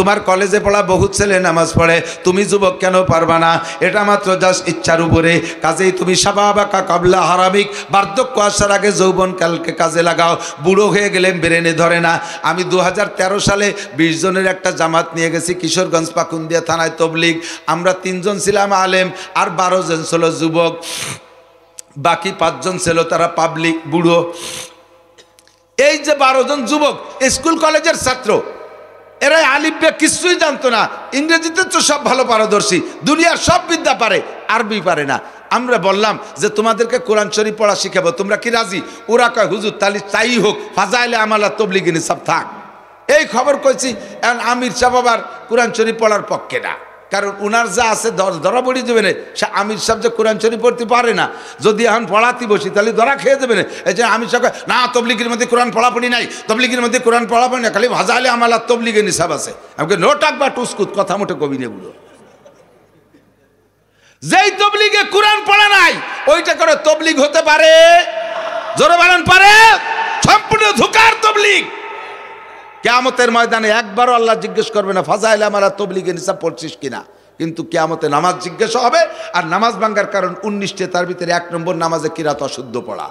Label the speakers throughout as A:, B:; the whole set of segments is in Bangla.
A: তোমার কলেজে পড়া বহুত ছেলে নামাজ পড়ে, তুমি যুবক কেন পারবা না? এটা মাত্র জাস্ট ইচ্ছার উপরে। কাজেই তুমি শাবাবাকা কাবলা হারামিক, বার্ধক্য আসার আগে যৌবনকালকে কাজে লাগাও। বুড়ো হয়ে গেলে ব্রেনে ধরে না। আমি 2013 সালে 20 জনের একটা জামাত নিয়ে গেছি কিশোরগঞ্জ পাকুন্দিয়া থানায় তবলিগ। আমরা 3 জন ছিলাম আলেম আর 12 জন ছিল যুবক, বাকি 5 জন ছিল তারা পাবলিক বুড়ো। এই যে 12 জন যুবক স্কুল কলেজের ছাত্র, এরা আলিফ বে কিছুই জানতো না, ইংরেজিতে তো সব ভালো পারদর্শী, দুনিয়ার সব বিদ্যা পারে, আরবি পারে না। আমরা বললাম যে তোমাদেরকে কোরআন শরীফ পড়া শিখাবো, তোমরা কি রাজি? ওরা কয় হুজুর তাহলে তাই হোক, ফাজাইলে আমালা তবলিগি নিসাব থাক। এই খবর কইছি। এখন আমির সাহেব আবার কোরআন শরীফ পড়ার পক্ষে না, কারণ উনার যা আছে ধরা পড়ে যাবে না। সে আমির সাহেব যে কোরআন শরীফ পড়তে পারে না, যদি এখন পড়াতে বসি তাহলে ধরা খেয়ে যাবে না। এই যে আমির সাহেব না, তবলিগের মধ্যে কোরআন পড়াপড়ি নাই, তবলিগের মধ্যে কোরআন পড়াপড়ি না, খালি ভাজাইলে আমালা তবলিগের নিসাব আছে। আমাকে নো টাক বা টুসকুত কথা মোটে কবি নে বুড়ো। যেই তবলিগে কোরআন পড়া নাই ওইটা করে তবলিগ হতে পারে? জোরে বলেন পারে? সম্পূর্ণ ধোঁকার তবলিগ। কিয়ামতের ময়দানে একবারও আল্লাহ জিজ্ঞেস করবে না ফাজাইলে আমালা তবলিগে নিসাব পড়ছিস কিনা, কিন্তু কিয়ামতে নামাজ জিজ্ঞেস হবে। আর নামাজ ভাঙ্গার কারণ 19টা, তার ভিতরে 1 নম্বর নামাজে কিরাত অশুদ্ধ পড়া।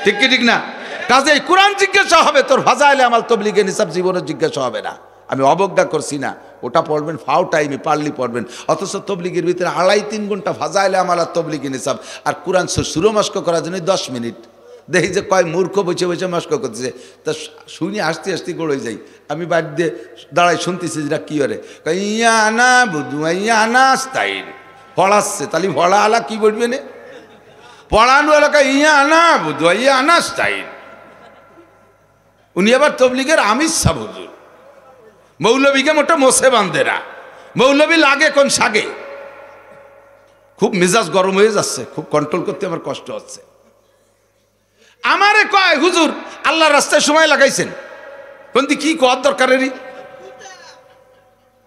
A: ঠিক কি ঠিক না? কাজেই কোরআন জিজ্ঞাসা হবে, তোর ফাজাইলে আমাল তবলিগে নিসাব জীবনে জিজ্ঞাসা হবে না। আমি অবজ্ঞা করছি না, ওটা পড়বেন ফাও টাইমে পারলি পড়বেন। অথচ তবলিগের ভিতরে 2.5-3 ঘন্টা ফাজাইলে আমালা তবলিগে নিসাব, আর কোরআন সুরো মস্ক করার জন্য 10 মিনিট। দেখি যে কয় মূর্খ বসে বসে মস্ক করতেছে, তা শুনি হাসতে হাসতে গড়ে যাই। আমি বাড়ি দিয়ে দাঁড়াই শুনতেছি যেটা কি করে, ইয়ানা বুধু ইয়ানা স্টাইল পড়াচ্ছে, তাহলে পড়া আলা কি বলবে না? পড়ানো এলাকা ইয়ানা বুধু ইয়ানা স্টাইল। উনি আবার তবলিগের আমির সাহ হুজুর, মৌলবীকে মোটা মোসে বান্ধে না, মৌলবী লাগে কোন সাগে। খুব মেজাজ গরম হয়ে যাচ্ছে, খুব কন্ট্রোল করতে আমার কষ্ট হচ্ছে। আমারে কয় হুজুর আল্লাহর রাস্তায় সময় লাগাইছেন, কোনদি কি কর দরকারেরই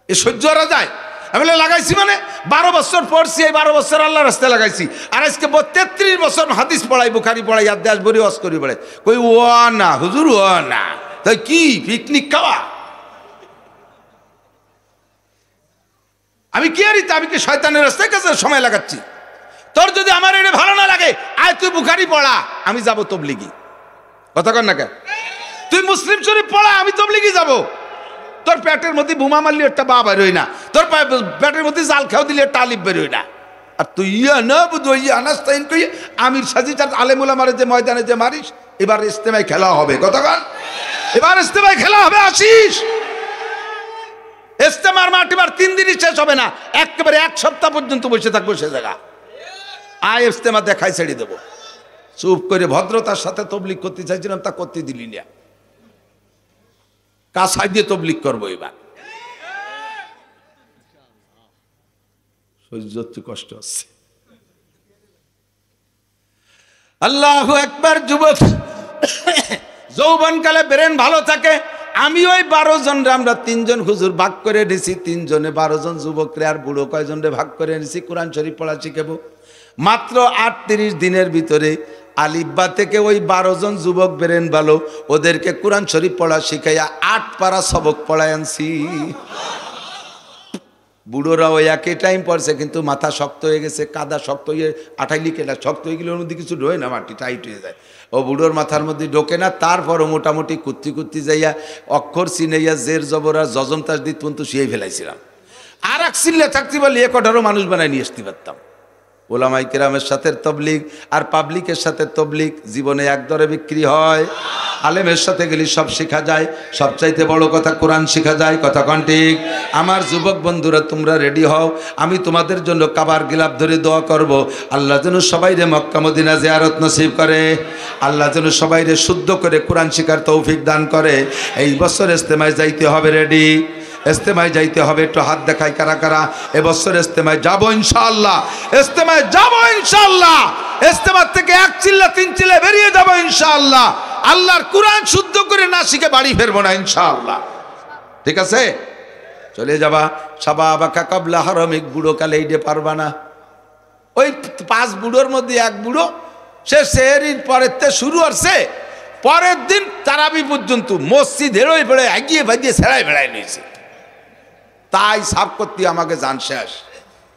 A: এ সহ্য করা যায়? আমি লাগাইছি মানে 12 বছর পড়ছি, এই 12 বছর আল্লাহর রাস্তায় লাগাইছি। আর আজকে 33 বছর হাদিস পড়াই, বুখারি পড়াই, আদেশ বরি ওয়াজ করি পড়ে, কই ও না হুজুর ও না, তাই কি পিকনিক খাওয়া? আমি কি আরিতে, আমি কি শয়তানের রাস্তায় কাছে সময় লাগাচ্ছি? তোর যদি আমার এটা ভালো না লাগে, আয় তুই বুখারি পড়া, আমি যাব তবলিগি। কথা কর না কে? তুই মুসলিম শরীফ পড়া, আমি তবলিগি যাব। তোর পেটের মধ্যে বোমা মারলি একটা বা বেরোয় না, তোর পেটের মধ্যে জাল খেয়েও দিলে একটা আলিফ বেরোয় না। আর তুই ইয়া না বুঝো ইয়া আনাস্তাইন কই আমির সাজি তার আলেমুলা মারে যে ময়দানে যে মারিস, এবার ইস্তেমায় খেলা হবে। কথা কর, এবার ইস্তেমায় খেলা হবে, আসিস। ইস্তেমার মাঠ এবার 3 দিনই শেষ হবে না, একেবারে 1 সপ্তাহ পর্যন্ত বসে থাকবো সে জায়গা। আয় ইস্তেমা দেখাই ছেড়ে দেবো। চুপ করে ভদ্রতার সাথে তবলিগ করতে চাইছিলাম, তা করতে দিলি না। কাছাই দিয়ে তবলিগ করবো এবার। সহ্য হচ্ছে, কষ্ট হচ্ছে। আল্লাহু আকবার। যুবক যৌবনকালে ব্রেন ভালো থাকে। আমি ওই 12 জন, আমরা 3 জন হুজুর ভাগ করে নিছি, 3 জনে 12 জন যুবকরে আর বুড়ো কয়জন রে ভাগ করে নিছি কোরআন শরীফ পড়া শিখাবো। মাত্র 38 দিনের ভিতরে আলিব্বা থেকে ওই 12 জন যুবক বেরেন ভালো, ওদেরকে কোরআন শরীফ পড়া শিখাইয়া 8 পারা সবক পড়ায় আনছি। বুড়োরা ওই একই টাইম পড়ছে, কিন্তু মাথা শক্ত হয়ে গেছে, কাদা শক্ত হয়ে আঠাইলি কেটা শক্ত হয়ে গেলে ওর মধ্যে কিছু ঢোয় না, মাটি টাইট হয়ে যায়। ও বুড়োর মাথার মধ্যে ঢোকে না। তারপরও মোটামুটি কুত্তি যাইয়া অক্ষর চিনাইয়া জের জবর আর জজম তাসদিদ পর্যন্ত শুয়ে ফেলাইছিলাম। আর এক চিল্লে থাকতে পারলে 1 মানুষ বানায় নিয়ে আসতে পারতাম। ওলামাই কেরামের সাথে তবলিগ আর পাবলিকের সাথে তবলিগ জীবনে এক দরে বিক্রি হয়। আলেমের সাথে গেলে সব শেখা যায়, সবচাইতে বড় কথা কোরআন শেখা যায়। কথা কন ঠিক? আমার যুবক বন্ধুরা তোমরা রেডি হও, আমি তোমাদের জন্য কাবার গিলাপ ধরে দোয়া করব। আল্লাহ যেন সবাইরে মক্কা মদিনা জিয়ারত নসিব করে, আল্লাহ যেন সবাইরে শুদ্ধ করে কোরআন শিখার তৌফিক দান করে। এই বছর ইস্তেমায় যাইতে হবে, রেডি? ইস্তেমায় যাইতে হবে, একটু হাত দেখাই কারা কারা এবছর ইস্তেমায় যাবো ইনশাআল্লাহ। ইস্তেমায় যাবো ইনশাআল্লাহ। ইস্তেমার থেকে 1 চিল্লা 3 চিল্লা বেরিয়ে যাবো ইনশাআল্লাহ। আল্লাহর কোরআন শুদ্ধ করে না শিখে বাড়ি ফেরবো না ইনশাআল্লাহ। ঠিক আছে? চলে যাবা শাবাবাকা কাবলা হারামিক। বুড়ো কালে এইটা পারবা না। ওই 5 বুড়োর মধ্যে 1 বুড়ো, সে সেহরির পরের তে শুরু হচ্ছে, পরের দিন তারাবি পর্যন্ত মসজিদ হেরোই বেড়ে এগিয়ে ভাগিয়ে সেরাই বেড়ায় নিয়েছে। তাই সাফ করতে আমাকে জান শেষ।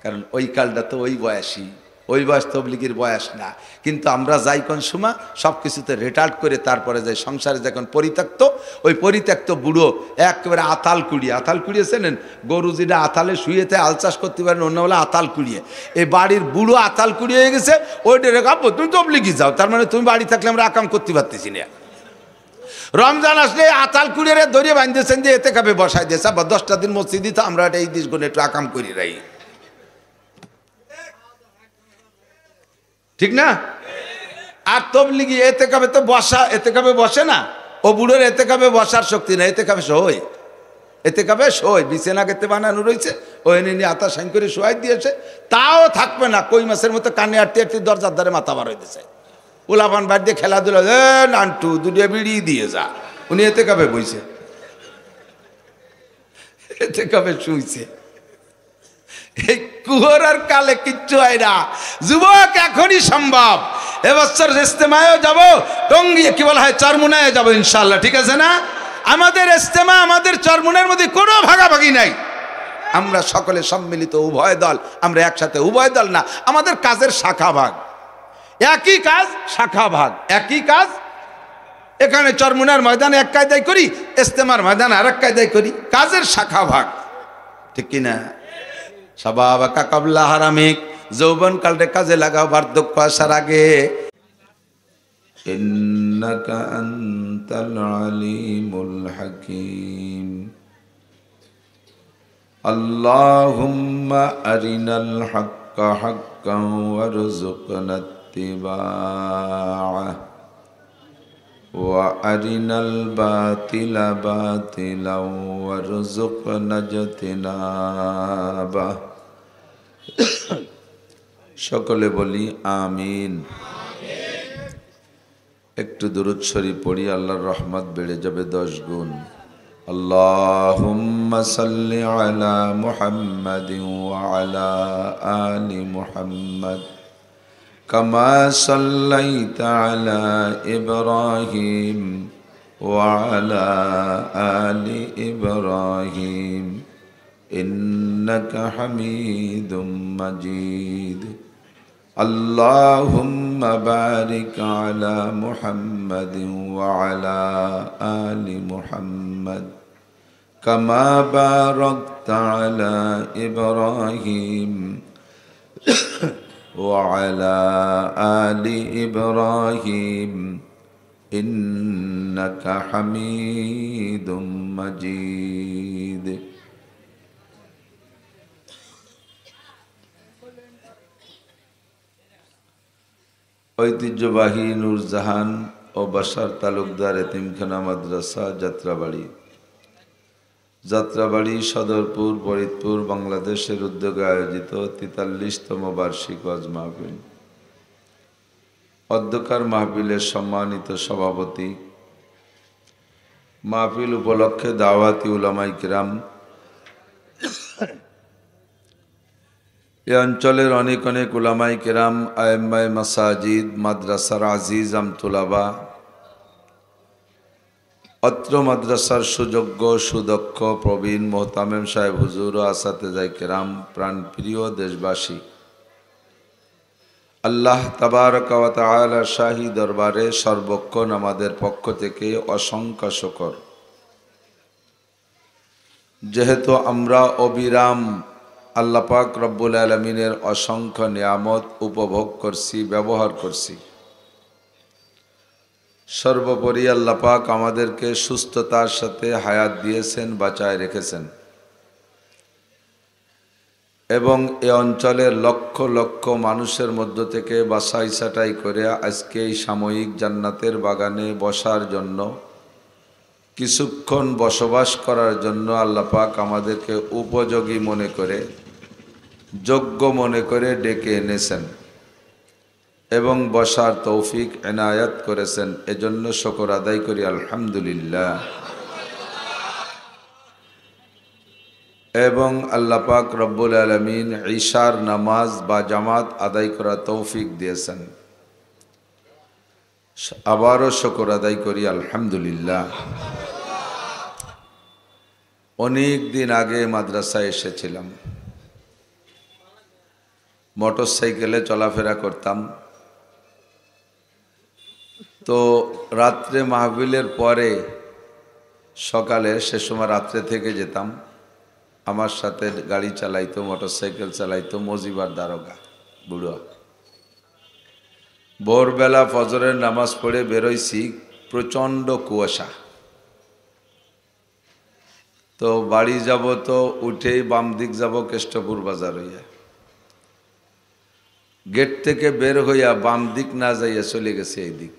A: কারণ ওই কালটা তো ওই বয়সী, ওই বয়স তবলিগির বয়স না। কিন্তু আমরা যাই কোন সময় সব কিছুতে রিটার্ড করে তারপরে যাই সংসারে যখন পরিত্যক্ত, ওই পরিত্যক্ত বুড়ো একেবারে আতাল কুড়িয়ে চেনেন? গরু যেটা আতালে শুয়েতে আল চাষ করতে পারেন, অন্য বলে আতাল কুড়িয়ে। এই বাড়ির বুড়ো আতাল কুড়িয়ে হয়ে গেছে, ওইটা রেখে আব্বু তুমি তবলিগি যাও, তার মানে তুমি বাড়ি থাকলে আমরা আকাম করতে পারতেছি না। রমজান আসলে আতাল কুড়িয়ে দড়িয়ে বাঁধতেছেন যে এতে কাপে বসাই দিয়েছে, আবার 10টা দিন মসজিদে তো আমরা এই দিস গুণে একটু আকাম করি রাই, ঠিক না? আর তবলিগি এতে কাপে তো বসা, এতে কাপে বসে না। ও বুড়োর এতে কাপে বসার শক্তি না, এতে কাপে সই, এতে কাপে সই বিছানা কেতে বানানো রয়েছে, ও এনে নিয়ে আতা সাইন করে শোয়াই দিয়েছে, তাও থাকবে না। কই মাসের মতো কানে আটতে আটতে দরজার ধারে মাথা বার হইতেছে। উলাপান বাড়ি দিয়ে খেলাধুলা, নান্টু দুটিয়া বিড়ি দিয়ে যা, উনি এতে কাপে বইছে, এতে কাপে শুইছে। এই কুহরার কালে কিচ্ছু হয় না। যুবক এখনই সম্ভব, এবছর ইস্তেমায়ও যাব, টঙ্গি কি বলা হয় চরমুনায় যাব ইনশাআল্লাহ, ঠিক আছে না? আমাদের ইস্তেমা, আমাদের চরমুনার মধ্যে কোনো ভাগাভাগি নাই। আমরা সকলে সম্মিলিত উভয় দল, আমরা একসাথে উভয় দল না, আমাদের কাজের শাখা ভাগ, একই কাজ শাখা ভাগ, একই কাজ। এখানে চরমুনার ময়দানে এক কায়দায় করি, ইস্তেমার ময়দানে আর এক কায়দায় করি, কাজের শাখা ভাগ, ঠিক কিনা? শাবাবাকা কাবলা হারামিক, যৌবন কালটা কাজে লাগাও বার্ধক্য আসার আগে। ইন্নাকা আনতাল আলিমুল হাকীম। আল্লাহুম্মা আরিনাল হাক্কা হাক্কান ওয়ারযুকনা ইত্তিবাআহ ওয়া আরিনাল বাতিলা বাতিলাও ওয়ারযুকনা ইজতিনাবাহ। সকলে বলি আমিন। একটু দুরূদ শরীফ পড়ি, আল্লাহর রহমত বেড়ে যাবে 10 গুণ। আল্লাহুম্মা সাল্লি আলা মুহাম্মাদিন ওয়া আলা আলি মুহাম্মাদ কামা সাল্লাইতা আলা ইব্রাহিম ওয়া আলা আলি ইব্রাহিম ইন্নাকা হামিদুম মাজিদ। আল্লাহুম্মা বারিক আলা মুহাম্মাদিন ওয়া আলা আলি মুহাম্মাদ কামা বারাকতা আলা ইব্রাহিম ওয়া আলা আলি ইব্রাহিম ইন্নাকা হামিদুম মাজিদ। ঐতিহ্যবাহী নূরজাহান ও বাশার তালুকদার এতিমখানা মাদ্রাসা যাত্রাবাড়ি সদরপুর ফরিদপুর বাংলাদেশের উদ্যোগে আয়োজিত ৪৩তম বার্ষিক ওয়াজ মাহফিল। অধ্যকার মাহফিলের সম্মানিত সভাপতি, মাহফিল উপলক্ষে দাওয়াতি উলামায়ে কিরাম, এ অঞ্চলের অনেক অনেক উলামায়ে কেরাম, আয়েম্মায়ে মাসাজিদ, মাদ্রাসার আজিজ আমতুলাবা, অত্র মাদ্রাসার সুযোগ্য সুদক্ষ প্রবীণ মোহতামেম সাহেব হুজুর ও আসাতেজায়ে কেরাম, প্রাণপ্রিয় দেশবাসী, আল্লাহ তাবারকা ওয়া তাআলা শাহী দরবারে সর্বক্ষণ আমাদের পক্ষ থেকে অসংখ্য শুকর। যেহেতু আমরা অবিরাম আল্লাহ পাক রব্বুল আলামিনের অসংখ্য নিয়ামত উপভোগ করছি, ব্যবহার করছি, সর্বোপরি আল্লাহ পাক আমাদেরকে সুস্থতার সাথে হায়াত দিয়েছেন, বাঁচায় রেখেছেন এবং এ অঞ্চলের লক্ষ লক্ষ মানুষের মধ্য থেকে বাছাই ছাঁটাই করে আজকে এই সাময়িক জান্নাতের বাগানে বসার জন্য, কিছুক্ষণ বসবাস করার জন্য আল্লাহ পাক আমাদেরকে উপযোগী মনে করে, যোগ্য মনে করে ডেকে এনেছেন এবং বসার তৌফিক এনায়াত করেছেন। এজন্য শুকর আদায় করি আলহামদুলিল্লাহ। এবং আল্লাহ পাক রব্বুল আলামিন ঈশার নামাজ বা জামাত আদায় করা তৌফিক দিয়েছেন, আবারও শুকর আদায় করি আলহামদুলিল্লাহ। অনেক দিন আগে মাদ্রাসায় এসেছিলাম, মোটর সাইকেলে চলাফেরা করতাম। তো রাত্রে মাহফিলের পরে সকালে, সে সময় রাত্রে থেকে যেতাম, আমার সাথে গাড়ি চালাইতো, মোটর সাইকেল চালাইতো মজিবার দারোগা বুড়ো। ভোরবেলা ফজরের নামাজ পড়ে বেরোইছি, প্রচণ্ড কুয়াশা। তো বাড়ি যাব, তো উঠেই বাম দিক যাব কেষ্টপুর বাজার হইয়া। গেট থেকে বের হইয়া বাম দিক না যাইয়া চলে গেছে এই দিক,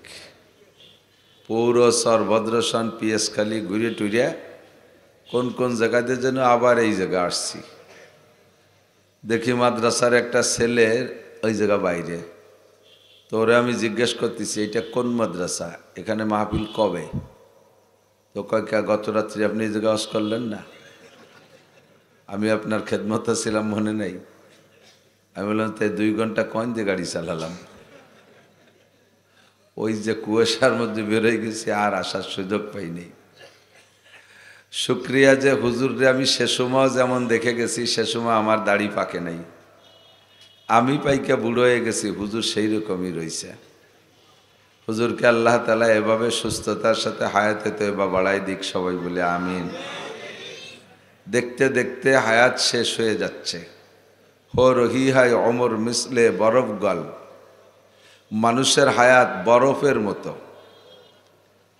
A: পুরো সরভদ্রসন পিএসখালি ঘুরে টুরিয়া কোন কোন জায়গাতে যেন আবার এই জায়গা আসছি। দেখি মাদ্রাসার একটা ছেলে ওই জায়গা বাইরে। তো ওরে আমি জিজ্ঞেস করতেছি, এটা কোন মাদ্রাসা, এখানে মাহফিল কবে? তো কয়, গত রাত্রি আপনি এই জায়গা ওয়াজ করলেন না? আমি আপনার খেদমতে ছিলাম, মনে নেই? আমি বললাম, তাই 2 ঘন্টা কন দিয়ে গাড়ি চালালাম। ওই যে কুয়াশার মধ্যে বেরোয় গেছি, আর আসার সুযোগ পাইনি। শুক্রিয়া যে হুজুররে আমি সে সময় যেমন দেখে গেছি, সে সময় আমার দাড়ি পাকে নাই, আমি পাইকা বুড়ো হয়ে গেছি, হুজুর সেই রকমই রয়েছে। হুজুরকে আল্লাহ তাআলা এভাবে সুস্থতার সাথে হায়াতে তো এবার বাড়াই দিক, সবাই বলে আমিন। দেখতে দেখতে হায়াত শেষ হয়ে যাচ্ছে। হো রহি হায় অমর মিসলে বরফ গল। মানুষের হায়াত বরফের মতো,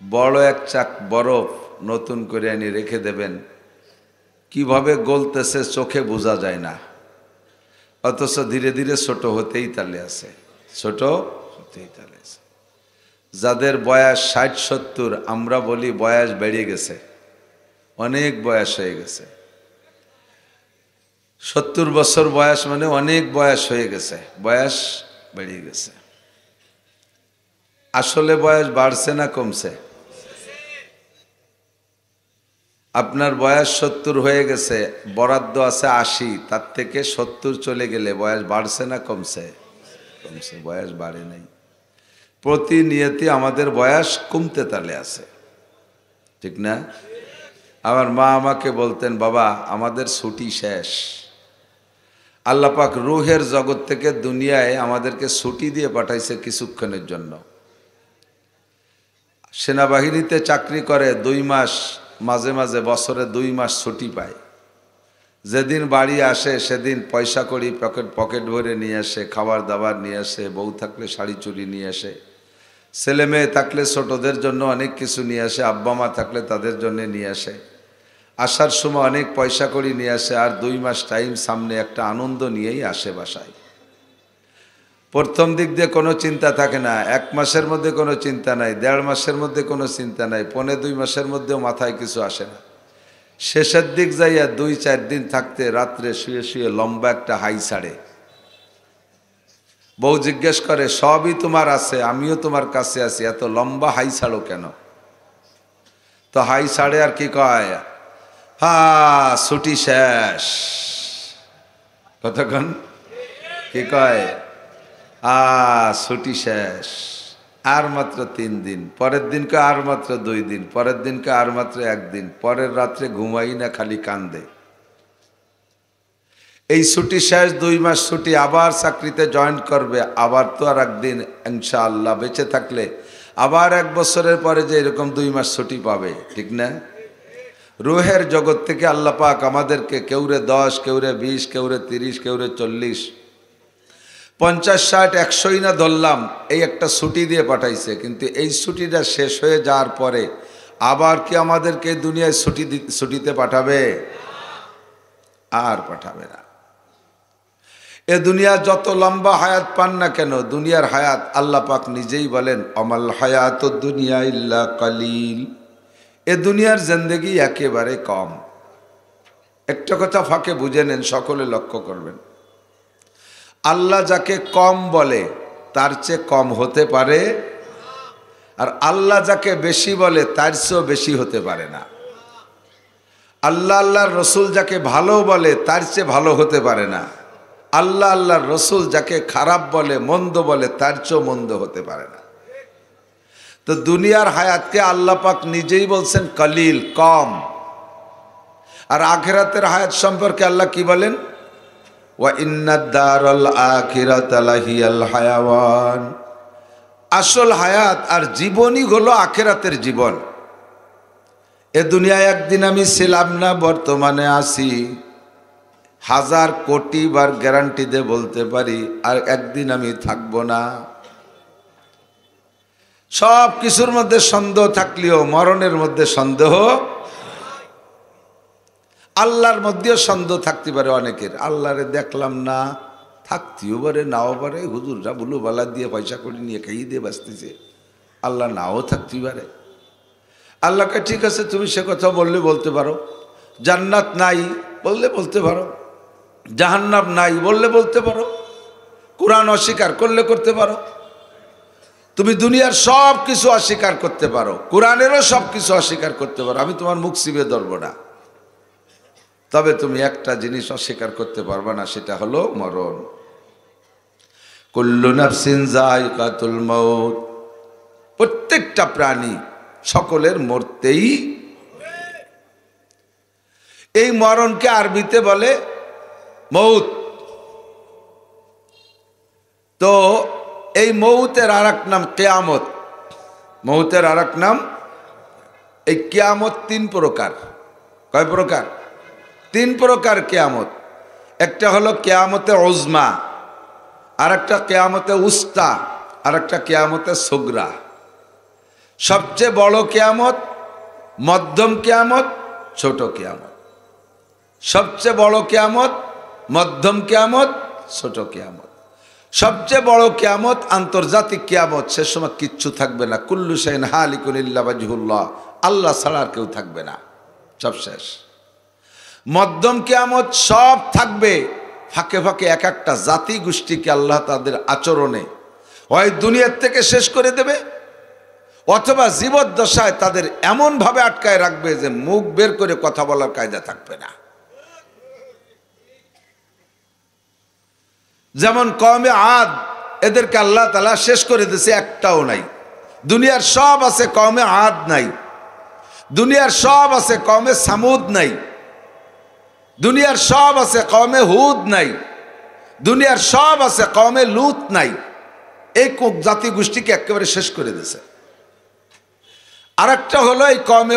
A: বড় এক চাক বরফ নতুন করে আনি রেখে দেবেন, কিভাবে গলতেছে চোখে বোঝা যায় না, অথচ ধীরে ধীরে ছোট হতেই তালে আছে, ছোট হতেই তালে আছে। যাদের বয়স 60-70, আমরা বলি বয়স বেড়ে গেছে, অনেক বয়স হয়ে গেছে। 70 বছর বয়স মানে অনেক বয়স হয়ে গেছে, বয়স বেড়ে গেছে। আসলে বয়স বাড়ছে না কমছে? আপনার বয়স 70 হয়ে গেছে, বরাদ্দ আছে 80, তার থেকে 70 চলে গেলে বয়স বাড়ছে না কমছে? কমছে, বয়স বাড়ে নাই। প্রতিনিয়ত আমাদের বয়স কমতে তালে আছে, ঠিক না? আমার মা আমাকে বলতেন, বাবা আমাদের ছুটি শেষ। আল্লাহ পাক রুহের জগৎ থেকে দুনিয়ায় আমাদেরকে ছুটি দিয়ে পাঠাইছে কিছুক্ষণের জন্য। সেনাবাহিনীতে চাকরি করে 2 মাস, মাঝে মাঝে বছরে 2 মাস ছুটি পায়। যেদিন বাড়ি আসে সেদিন পয়সা করি পকেট ভরে নিয়ে আসে, খাবার দাবার নিয়ে আসে, বউ থাকলে শাড়ি চুড়ি নিয়ে আসে, ছেলে মেয়ে থাকলে ছোটদের জন্য অনেক কিছু নিয়ে আসে, আব্বা মা থাকলে তাদের জন্য নিয়ে আসে। আসার সময় অনেক পয়সা করি নিয়ে আসে, আর 2 মাস টাইম সামনে, একটা আনন্দ নিয়েই আসে বাসায়। প্রথম দিক দিয়ে কোনো চিন্তা থাকে না, 1 মাসের মধ্যে কোনো চিন্তা নাই, 1.5 মাসের মধ্যে কোনো চিন্তা নাই, 1.25 মাসের মধ্যেও মাথায় কিছু আসে না। শেষের দিক যাইয়া 2-4 দিন থাকতে রাত্রে শুয়ে শুয়ে লম্বা একটা হাই ছাড়ে। বউ জিজ্ঞেস করে, সবই তোমার আছে, আমিও তোমার কাছে আছি, এত লম্বা হাই ছাড়ো কেন? তো হাই ছাড়ে আর কি কয়, ছুটি শেষ। কতক্ষণ কি কয়, ছুটি শেষ, আর মাত্র 3 দিন। পরের দিনকে আর মাত্র 2 দিন, পরের দিনকে আর মাত্র 1 দিন, পরের রাত্রে ঘুমাই না, খালি কান্দে। এই ছুটি শেষ, 2 মাস ছুটি, আবার চাকরিতে জয়েন করবে, আবার তো আর একদিন ইনশাআল্লাহ বেঁচে থাকলে আবার 1 বছরের পরে যে এরকম 2 মাস ছুটি পাবে, ঠিক না? রুহের জগৎ থেকে আল্লাহ পাক আমাদেরকে কেউরে 10, কেউরে 20, কেউরে 30, কেউরে 40, 50, 60, 100ই না ধরলাম, এই একটা ছুটি দিয়ে পাঠাইছে। কিন্তু এই ছুটিটা শেষ হয়ে যাওয়ার পরে আবার কি আমাদেরকে দুনিয়ায় ছুটিতে পাঠাবে? আর পাঠাবে না। এ দুনিয়া যত লম্বা হায়াত পান না কেন, দুনিয়ার হায়াত আল্লাহ পাক নিজেই বলেন, অমাল হায়াতুদ দুনিয়া ইল্লা কালিল। এ দুনিয়ার জিন্দেগি একেবারে কম। একটা কথা ফাঁকে বুঝে নেন, সকলে লক্ষ্য করবেন, আল্লাহ যাকে কম বলে তার চেয়ে কম হতে পারে, আর আল্লাহ যাকে বেশি বলে তার চেয়েও বেশি হতে পারে না। আল্লাহ আল্লাহর রসুল যাকে ভালো বলে তার চেয়ে ভালো হতে পারে না। আল্লাহ আল্লাহর রসুল যাকে খারাপ বলে, মন্দ বলে, তার চেয়েও মন্দ হতে পারে না। তো দুনিয়ার হায়াতকে আল্লাহ পাক নিজেই বলছেন কলিল, কম। আর আখিরাতের হায়াত সম্পর্কে আল্লাহ কি বলেন? ওয়া ইন্নাদ দারাল আখিরাতা লাহিয়াল হায়াওয়ান, আসল হায়াত আর জীবনই হলো আখিরাতের জীবন। এ দুনিয়ায় একদিন আমি ছিলাম না, বর্তমানে আছি। 1000 কোটি বার গ্যারান্টি দিয়ে বলতে পারি আর একদিন আমি থাকবো না। সব কিছুর মধ্যে সন্দেহ থাকলেও মরণের মধ্যে সন্দেহ, আল্লাহর মধ্যেও সন্দেহ থাকতে পারে অনেকের। আল্লাহরে দেখলাম না, থাকতেও পারে নাও পারে, হুজুররা বুলু বালা দিয়ে পয়সা করে নিয়ে খাইয়ে দিয়ে বাঁচতেছে, আল্লাহ নাও থাকতেই পারে। আল্লাহকে ঠিক আছে তুমি সে কথা বললে বলতে পারো, জান্নাত নাই বললে বলতে পারো, জাহান্নাম নাই বললে বলতে পারো, কোরআন অস্বীকার করলে করতে পারো, তুমি দুনিয়ার সব কিছু অস্বীকার করতে পারো, কোরআনেরও সব কিছু অস্বীকার করতে পারো, আমি তোমার মুখ চিবে ধরবো না। তবে তুমি একটা জিনিস অস্বীকার করতে পারবে না, সেটা হলো মরণ। কুল্লু নাফসিন যায়িকাতুল মাউত, প্রত্যেকটা প্রাণী সকলের মরতেই। এই মরণকে আরবিতে বলে মৌত। তো এই মৌতের আর এক নাম কিয়ামত। মৌতের আর এক নাম এই কিয়ামত। 3 প্রকার। কয় প্রকার? 3 প্রকার কিয়ামত। একটা হলো কিয়ামতে উজমা, আর একটা কিয়ামতে উস্তা, আর একটা কিয়ামতে সুগরা। সবচেয়ে বড় কিয়ামত, মধ্যম কিয়ামত, ছোট কিয়ামত। সবচেয়ে বড় কিয়ামত, মধ্যম কিয়ামত, ছোট কিয়ামত। সবচেয়ে বড় কিয়ামত আন্তর্জাতিক কিয়ামত, সে সময় কিচ্ছু থাকবে না। কুল্লু শাইইন হালিকুন ইল্লা ওয়াজহুল্লাহ, আল্লাহ ছাড়া আর কেউ থাকবে না, সব শেষ। মধ্যম কিয়ামত সব থাকবে, ফাঁকে ফাঁকে এক একটা জাতি গোষ্ঠীকে আল্লাহ তাদের আচরণে হয় দুনিয়ার থেকে শেষ করে দেবে, অথবা জীবদ্দশায় তাদের এমনভাবে আটকায় রাখবে যে মুখ বের করে কথা বলার কায়দা থাকবে না। যেমন কওমে আদ, এদেরকে আল্লাহ তাআলা শেষ করে দিয়েছে, একটাও নাই। দুনিয়ার সব আছে, কওমে আদ নাই। দুনিয়ার সব আছে, কওমে সামুদ নাই। দুনিয়ার সব আছে, কওমে হুদ নাই। দুনিয়ার সব আছে, কওমে লুত নাই। এই জাতি গোষ্ঠীকে একেবারে শেষ করে দিয়েছে। আর একটা হলো এই কওমে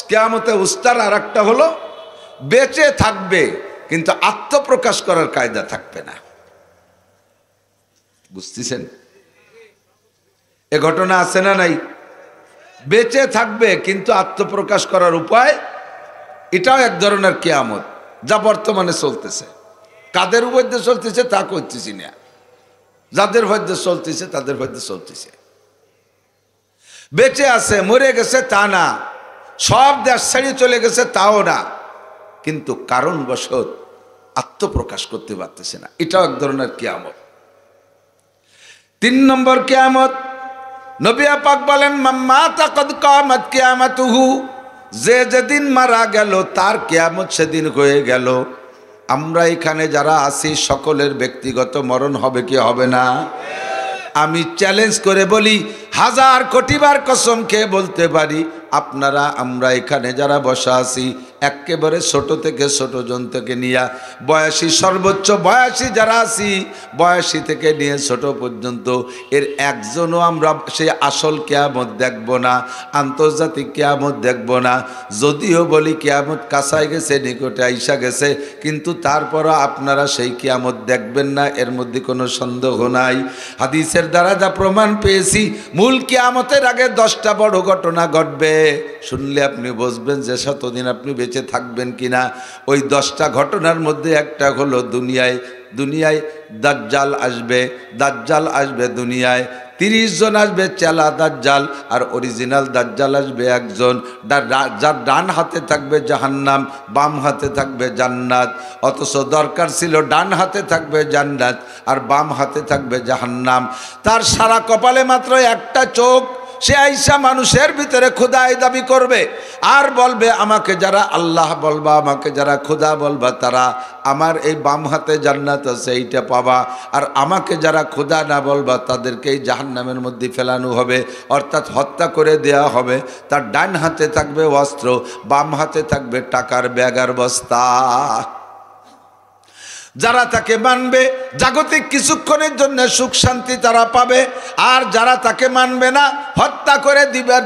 A: কিয়ামতে উস্তার, আর একটা হলো বেঁচে থাকবে কিন্তু আত্মপ্রকাশ করার কায়দা থাকবে না। বুঝতেছেন? এ ঘটনা আছে না নাই? বেঁচে থাকবে কিন্তু আত্মপ্রকাশ করার উপায়, এটাও এক ধরনের কিয়ামত, যা বর্তমানে চলতেছে। কাদের মধ্যে চলতেছে তা করতেছি না, যাদের মধ্যে চলতেছে তাদের মধ্যে চলতেছে। বেঁচে আছে, মরে গেছে তা না, সব দেশ ছাড়িয়ে চলে গেছে তাও না, কিন্তু কারণবশত আত্মপ্রকাশ করতে পারতেছে না, এটাও এক ধরনের কিয়ামত। 3 নম্বর কিয়ামত, নবী পাক বলেন মাতা কদ কামাত কিয়ামাতুহু, যে যেদিন মারা গেল তার কিয়ামত সেদিন হয়ে গেল। আমরা এখানে যারা আছি সকলের ব্যক্তিগত মরণ হবে কি হবে না? আমি চ্যালেঞ্জ করে বলি, 1000 কোটি বার কসম খেয়ে বলতে পারি, আপনারা আমরা এখানে যারা বসা আছি একেবারে ছোট থেকে ছোট জন থেকে নিয়ে বয়সী, সর্বোচ্চ বয়সী যারা আছি, বয়সী থেকে নিয়ে ছোট পর্যন্ত, এর একজনও আমরা সেই আসল কিয়ামত দেখব না, আন্তর্জাতিক কিয়ামত দেখব না। যদিও বলি কিয়ামত কাছায় গেছে, নিকটে আইসা গেছে, কিন্তু তারপরও আপনারা সেই কিয়ামত দেখবেন না, এর মধ্যে কোনো সন্দেহ নাই। হাদিসের দ্বারা যা প্রমাণ পেয়েছি, মূল কিয়ামতের আগে 10টা বড় ঘটনা ঘটবে। শুনলে আপনি বুঝবেন যে শতদিন আপনি বেঁচে থাকবেন কিনা। ওই 10টা ঘটনার মধ্যে একটা হলো দুনিয়ায় দাজ্জাল আসবে। দাজ্জাল আসবে দুনিয়ায়, 30 জন আসবে চেলা দাজ্জাল, আর অরিজিনাল দাজ্জাল আসবে একজন, যার ডান হাতে থাকবে জাহান্নাম, বাম হাতে থাকবে জান্নাত। অথচ দরকার ছিল ডান হাতে থাকবে জান্নাত আর বাম হাতে থাকবে জাহান্নাম। তার সারা কপালে মাত্র একটা চোখ, সে আইসা মানুষের ভিতরে খোদাই দাবি করবে আর বলবে আমাকে যারা আল্লাহ বলবা, আমাকে যারা খোদা বলবা, তারা আমার এই বাম হাতে জান্নাত আছে এইটা পাবা, আর আমাকে যারা খোদা না বলবা তাদেরকে এই জাহান্নামের মধ্যে ফেলানো হবে, অর্থাৎ হত্যা করে দেয়া হবে। তার ডান হাতে থাকবে অস্ত্র, বাম হাতে থাকবে টাকার ব্যাগ আর বস্তা। যারা তাকে মানবে জাগতিক কিছুক্ষণের জন্য সুখ শান্তি তারা পাবে, আর যারা তাকে মানবে না হত্যা করে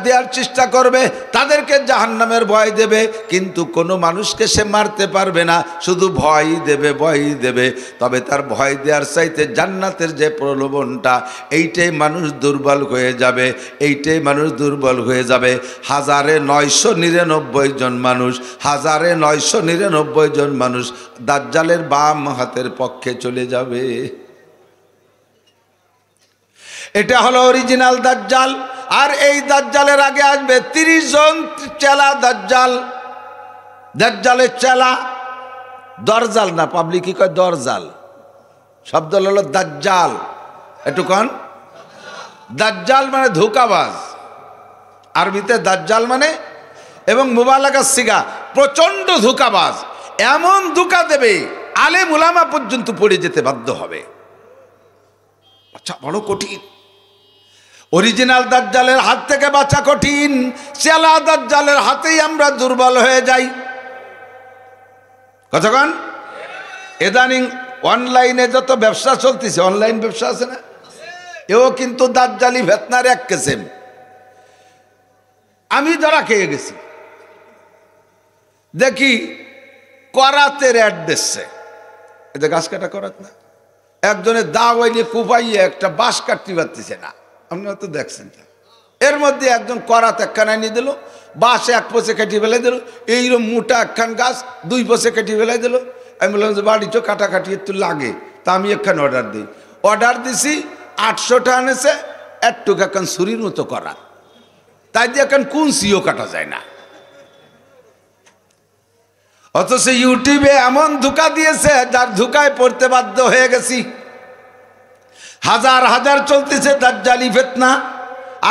A: দেওয়ার চেষ্টা করবে, তাদেরকে জাহান্নামের ভয় দেবে। কিন্তু কোনো মানুষকে সে মারতে পারবে না, শুধু ভয়ই দেবে, ভয়ই দেবে। তবে তার ভয় দেওয়ার চাইতে জান্নাতের যে প্রলোভনটা, এইটাই মানুষ দুর্বল হয়ে যাবে, এইটাই মানুষ দুর্বল হয়ে যাবে। 1999 জন মানুষ, 1999 জন মানুষ দাজ্জালের বাম হাতের পক্ষে চলে যাবে। এটা হলো অরিজিনাল দাজ্জাল। আর এই দাজ্জালের আগে আসবে 30 জন চেলা দাজ্জাল। দাজ্জালের চেলা, দরজাল না, পাবলিক কয় দরজাল, শব্দ হলো দাজ্জাল। একটু কন, দাজ্জাল মানে ধোঁকাবাজ, আরবিতে দাজ্জাল মানে, এবং মুবালাগার সিগা, প্রচন্ড ধোঁকাবাজ। এমন ধোঁকা দেবে আলেম উলামা পর্যন্ত পড়ে যেতে বাধ্য হবে। আচ্ছা, বড় কঠিন। অরিজিনাল দাজ্জালের হাত থেকে বাঁচা কঠিন, চেলা দাজ্জালের হাতেই আমরা দুর্বল হয়ে যাই। কতক্ষণ ইদানিং অনলাইনে যত ব্যবসা চলতেছে, অনলাইন ব্যবসা আছে না, এও কিন্তু দাজ্জালি ফিতনার এক কিসম। আমি ধরা খেয়ে গেছি, দেখি করাতের অ্যাড দিচ্ছে, এটা গাছ কাটা করাত না, একজনের দা ওইলে কুপাইয়ে একটা বাঁশ কাটতে পারতেছে না, আপনারা তো দেখছেন। এর মধ্যে একজন করাত একখানা নিয়ে দিল, বাঁশ 1 পয়সা কেটে ফেলে দিল, এইরকম মোটা একখান গাছ 2 পয়সা কেটে ফেলে দিল। আমি বললাম যে বাড়ি তো কাটাকাটি একটু লাগে, তা আমি একখান অর্ডার দিই। অর্ডার দিছি, 800 টাকা এনেছে, একটুক একখান ছুরির মতো করা, তাই দিয়ে এখন কোন সিও কাটা যায় না। অথচ ইউটিউবে এমন ধোঁকা দিয়েছে, যার ধোঁকায় পড়তে বাধ্য হয়ে গেছি। হাজার হাজার চলতেছে দাজ্জালি ফিতনা।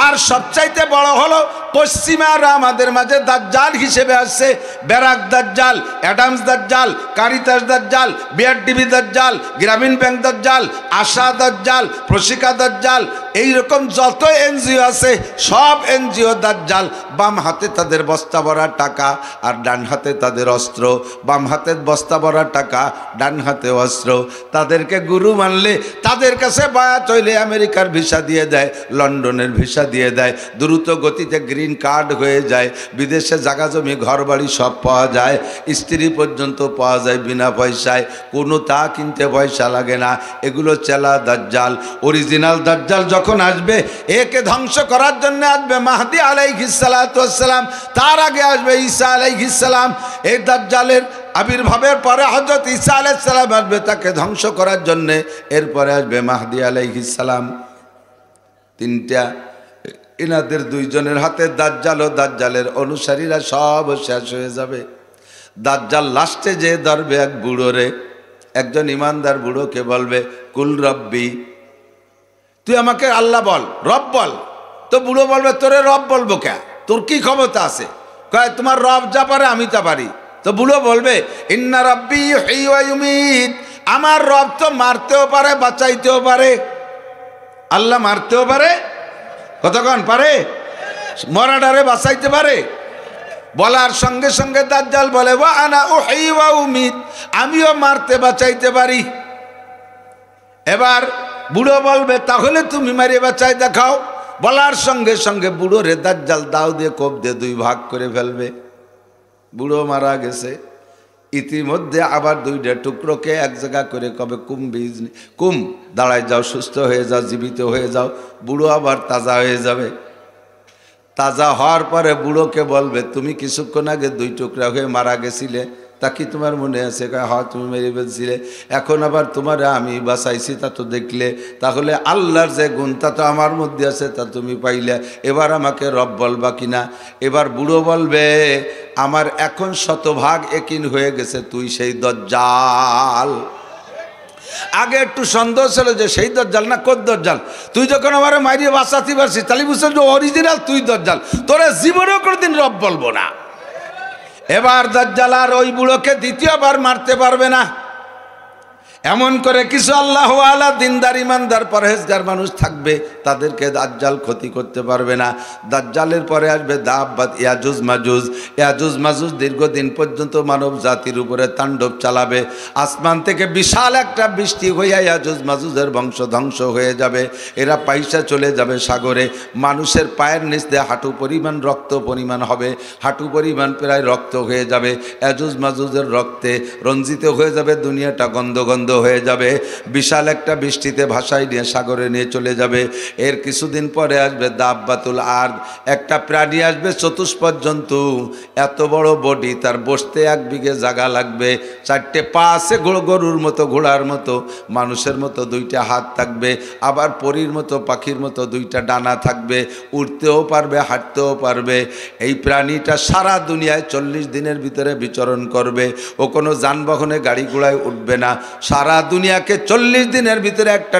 A: আর সবচাইতে বড় হলো পশ্চিমারা আমাদের মাঝে দাজ্জাল হিসেবে আসছে। ব্যারাক দাজ্জাল, অ্যাডামস দাজ্জাল, কারিতাস দাজ্জাল, বিআরডিবি দাজ্জাল, গ্রামীণ ব্যাংক দাজ্জাল, আশা দাজ্জাল, প্রশিকা দাজ্জাল, এইরকম যত এনজিও আছে সব এনজিও দাজ্জাল। বাম হাতে তাদের বস্তা ভরা টাকা আর ডান হাতে তাদের অস্ত্র। বাম হাতে বস্তা ভরা টাকা, ডান হাতে অস্ত্র। তাদেরকে গুরু মানলে, তাদের কাছে বায়াত হইলে আমেরিকার ভিসা দিয়ে দেয়, লন্ডনের ভিসা দিয়ে দেয়, দ্রুত গতিতে গ্রিন কার্ড হয়ে যায়, বিদেশে জায়গা জমি ঘর বাড়ি সব পাওয়া যায়, স্ত্রী পর্যন্ত পাওয়া যায় বিনা পয়সায়, কোনো তা কিনতে পয়সা লাগে না। এগুলো চেলা দাজ্জাল। অরিজিনাল দাজ্জাল যখন আসবে, একে ধ্বংস করার জন্য আসবে মাহদী আলাইহিস সালাতু ওয়াস সালাম, তার আগে আসবে ঈসা আলাইহিস সালাম। এই দাজ্জালের আবির্ভাবের পরে হযরত ঈসা আলাইহিস সালাম আসবে তাকে ধ্বংস করার জন্য, এরপরে আসবে মাহদী আলাইহিস সালাম। তিনটা, এনাদের 2 জনের হাতে দাজ্জাল ও দাজ্জালের অনুসারীরা সব শেষ হয়ে যাবে। দাজ্জাল লাস্টে যে ধরবে এক বুড়োরে, একজন ইমানদার বুড়োকে বলবে কুল রব্বি, তুই আমাকে আল্লাহ বল, রব বল। তো বুড়ো বলবে তোরে রব বলবো কে, তোর কি ক্ষমতা আছে? কয় তোমার রব যা পারে আমি তা পারি। তো বুড়ো বলবে ইন্না রাব্বি ইউহয়ী ওয়া ইউমীত, আমার রব তো মারতেও পারে বাঁচাইতেও পারে। আল্লাহ মারতেও পারে, কতক্ষণ পারে, মরাডারে বাঁচাইতে পারে। বলার সঙ্গে সঙ্গে দাজ্জাল বলে ওয়া আনা উহয়ী ওয়া উমীত, আমিও মারতে বাঁচাইতে পারি। এবার বুড়ো বলবে তাহলে তুমি মারিয়ে বাঁচাই দেখাও। বলার সঙ্গে সঙ্গে বুড়ো রে দাজ্জাল দাও দিয়ে কোপ দিয়ে 2 ভাগ করে ফেলবে। বুড়ো মারা গেছে। ইতিমধ্যে আবার 2টা টুকরোকে এক জায়গা করে কবে কুম দাঁড়ায় যাও, সুস্থ হয়ে যাও, জীবিত হয়ে যাও। বুড়ো আবার তাজা হয়ে যাবে। তাজা হওয়ার পরে বুড়োকে বলবে তুমি কিছুক্ষণ আগে 2 টুকরা হয়ে মারা গেছিলে, তা কি তোমার মনে আছে? হ্যাঁ তুমি মেরে ফেলছিলে, এখন আবার তোমার আমি বাঁচাইছি, তা তো দেখলে, তাহলে আল্লাহর যে গুণ তা তো আমার মধ্যে আছে, তা তুমি পাইলে, এবার আমাকে রব বলবা কিনা? এবার বুড়ো বলবে আমার এখন 100% একিন হয়ে গেছে তুই সেই দাজ্জাল। আগে একটু সন্দেহ ছিল যে সেই দজ্জাল না কোন দজ্জাল, তুই যখন আমার মাইরিয়ে বাঁচাতে পারছিস তাহলে বুঝছো যে অরিজিনাল তুই দজ্জাল, তোরা জীবনেও কোনোদিন রব বলবো না। এবার দাজ্জাল আর ওই বুড়োকে দ্বিতীয়বার মারতে পারবে না। এমন করে কিছু আল্লাহ ওয়ালা দিনদার ইমানদার পরহেজগার মানুষ থাকবে, তাদেরকে দাজ্জাল ক্ষতি করতে পারবে না। দাজ্জালের পরে আসবে দাব্বাত ইয়াজুজ মাজুজ। ইয়াজুজ মাজুজ দীর্ঘদিন পর্যন্ত মানব জাতির উপরে তাণ্ডব চালাবে। আসমান থেকে বিশাল একটা বৃষ্টি হইয়া ইয়াজুজ মাজুজের বংশ ধ্বংস হয়ে যাবে। এরা পয়সা চলে যাবে সাগরে। মানুষের পায়ের নিচ দিয়ে হাঁটু পরিমাণ রক্ত পরিমাণ হবে, হাঁটু পরিমাণ প্রায় রক্ত হয়ে যাবে। ইয়াজুজ মাজুজের রক্তে রঞ্জিত হয়ে যাবে, দুনিয়াটা গন্ধ গন্ধ হয়ে যাবে। বিশাল একটা বৃষ্টিতে ভাসায় নিয়ে সাগরে নিয়ে চলে যাবে। এর কিছুদিন পরে আসবে দাব্বাতুল আরদ, একটা প্রাণী আসবে চতুষ্পদ জন্তু, এত বড় বডি, তার বসতে 1 বিঘে জায়গা লাগবে, 4টে পা আছে গরুর মতো, ঘোড়ার মতো, মানুষের মতো 2টা হাত থাকবে, আবার পরীর মতো পাখির মতো 2টা ডানা থাকবে, উড়তেও পারবে হাঁটতেও পারবে। এই প্রাণীটা সারা দুনিয়ায় 40 দিনের ভিতরে বিচরণ করবে। ও কোনো যানবাহনে গাড়ি ঘোড়ায় উঠবে না। সারা দুনিয়াকে 40 দিনের ভিতরে একটা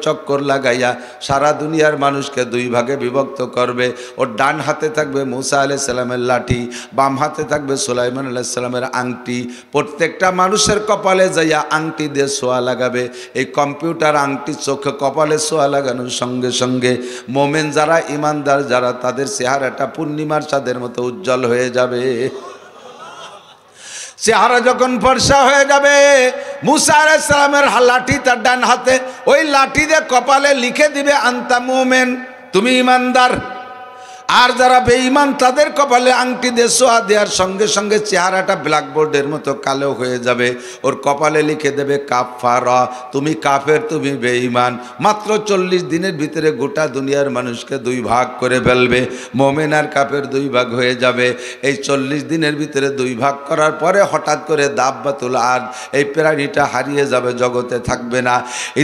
A: চক্কর লাগাইয়া সারা দুনিয়ার মানুষকে 2 ভাগে বিভক্ত করবে। ওর ডান হাতে থাকবে মুসা আলাইহিস সালামের লাঠি, বাম হাতে থাকবে সুলাইমান আলাইহিস সালামের আংটি। প্রত্যেকটা মানুষের কপালে যাইয়া আংটি দিয়ে ছোঁয়া লাগাবে। এই কম্পিউটার আংটি চোখে কপালে ছোঁয়া লাগানোর সঙ্গে সঙ্গে মোমেন যারা, ইমানদার যারা, তাদের চেহারাটা পূর্ণিমার চাঁদের মতো উজ্জ্বল হয়ে যাবে। চেহারা যখন ফর্সা হয়ে যাবে, মুসা আলাইহিস সালামের লাঠি তার ডান হাতে, ওই লাঠি দিয়ে কপালে লিখে দিবে আনতা মুমিন, তুমি ইমানদার। আর যারা বেঈমান তাদের কপালে আংটি দিয়ে ছোঁয়া দেওয়ার সঙ্গে সঙ্গে চেহারাটা ব্ল্যাকবোর্ডের মতো কালো হয়ে যাবে। ওর কপালে লিখে দেবে কাফারা, তুমি কাফের, তুমি বেঈমান। মাত্র 40 দিনের ভিতরে গোটা দুনিয়ার মানুষকে 2 ভাগ করে ফেলবে। মোমেন আর কাফের 2 ভাগ হয়ে যাবে। এই 40 দিনের ভিতরে 2 ভাগ করার পরে হঠাৎ করে দাব্বাতুল আরদ, এই প্রাণীটা হারিয়ে যাবে, জগতে থাকবে না।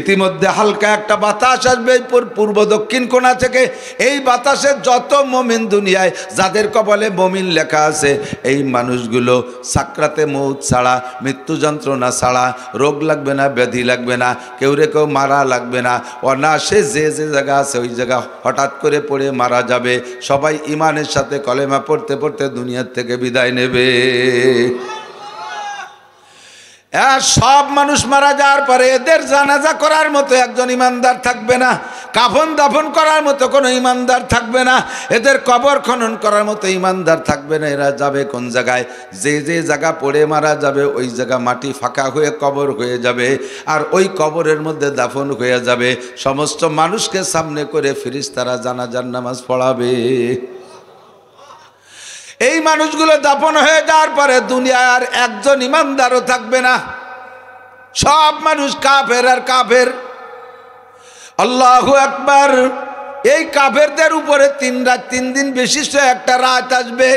A: ইতিমধ্যে হালকা একটা বাতাস আসবে পূর্ব দক্ষিণ কোণা থেকে। এই বাতাসে যত মুমিন দুনিয়ায় যাদের কপালে মুমিন লেখা আছে, এই মানুষগুলো সাকরাতে মউত ছাড়া, মৃত্যু যন্ত্রণা ছাড়া, রোগ লাগবে না, ব্যাধি লাগবে না, কেউ মারা লাগবে না। অনায়াসে যে জায়গা আছে ওই জায়গা হঠাৎ করে পড়ে মারা যাবে। সবাই ইমানের সাথে কলেমা পড়তে পড়তে দুনিয়ার থেকে বিদায় নেবে। সব মানুষ মারা যাওয়ার পরে এদের জানাজা করার মতো একজন ইমানদার থাকবে না, কাফন দাফন করার মতো কোনো ইমানদার থাকবে না, এদের কবর খনন করার মতো ইমানদার থাকবে না। এরা যাবে কোন জায়গায়? যে জায়গা পড়ে মারা যাবে ওই জায়গা মাটি ফাঁকা হয়ে কবর হয়ে যাবে, আর ওই কবরের মধ্যে দাফন হয়ে যাবে। সমস্ত মানুষকে সামনে করে ফেরেশতারা জানাজার নামাজ পড়াবে। এই মানুষগুলো দাফন হয়ে যাওয়ার পরে দুনিয়ায় আর একজন ইমানদারও থাকবে না, সব মানুষ কাফের আর কাফের। আল্লাহু আকবার। এই কাফেরদের উপরে 3 রাত 3 দিন বিশিষ্ট একটা রাত আসবে।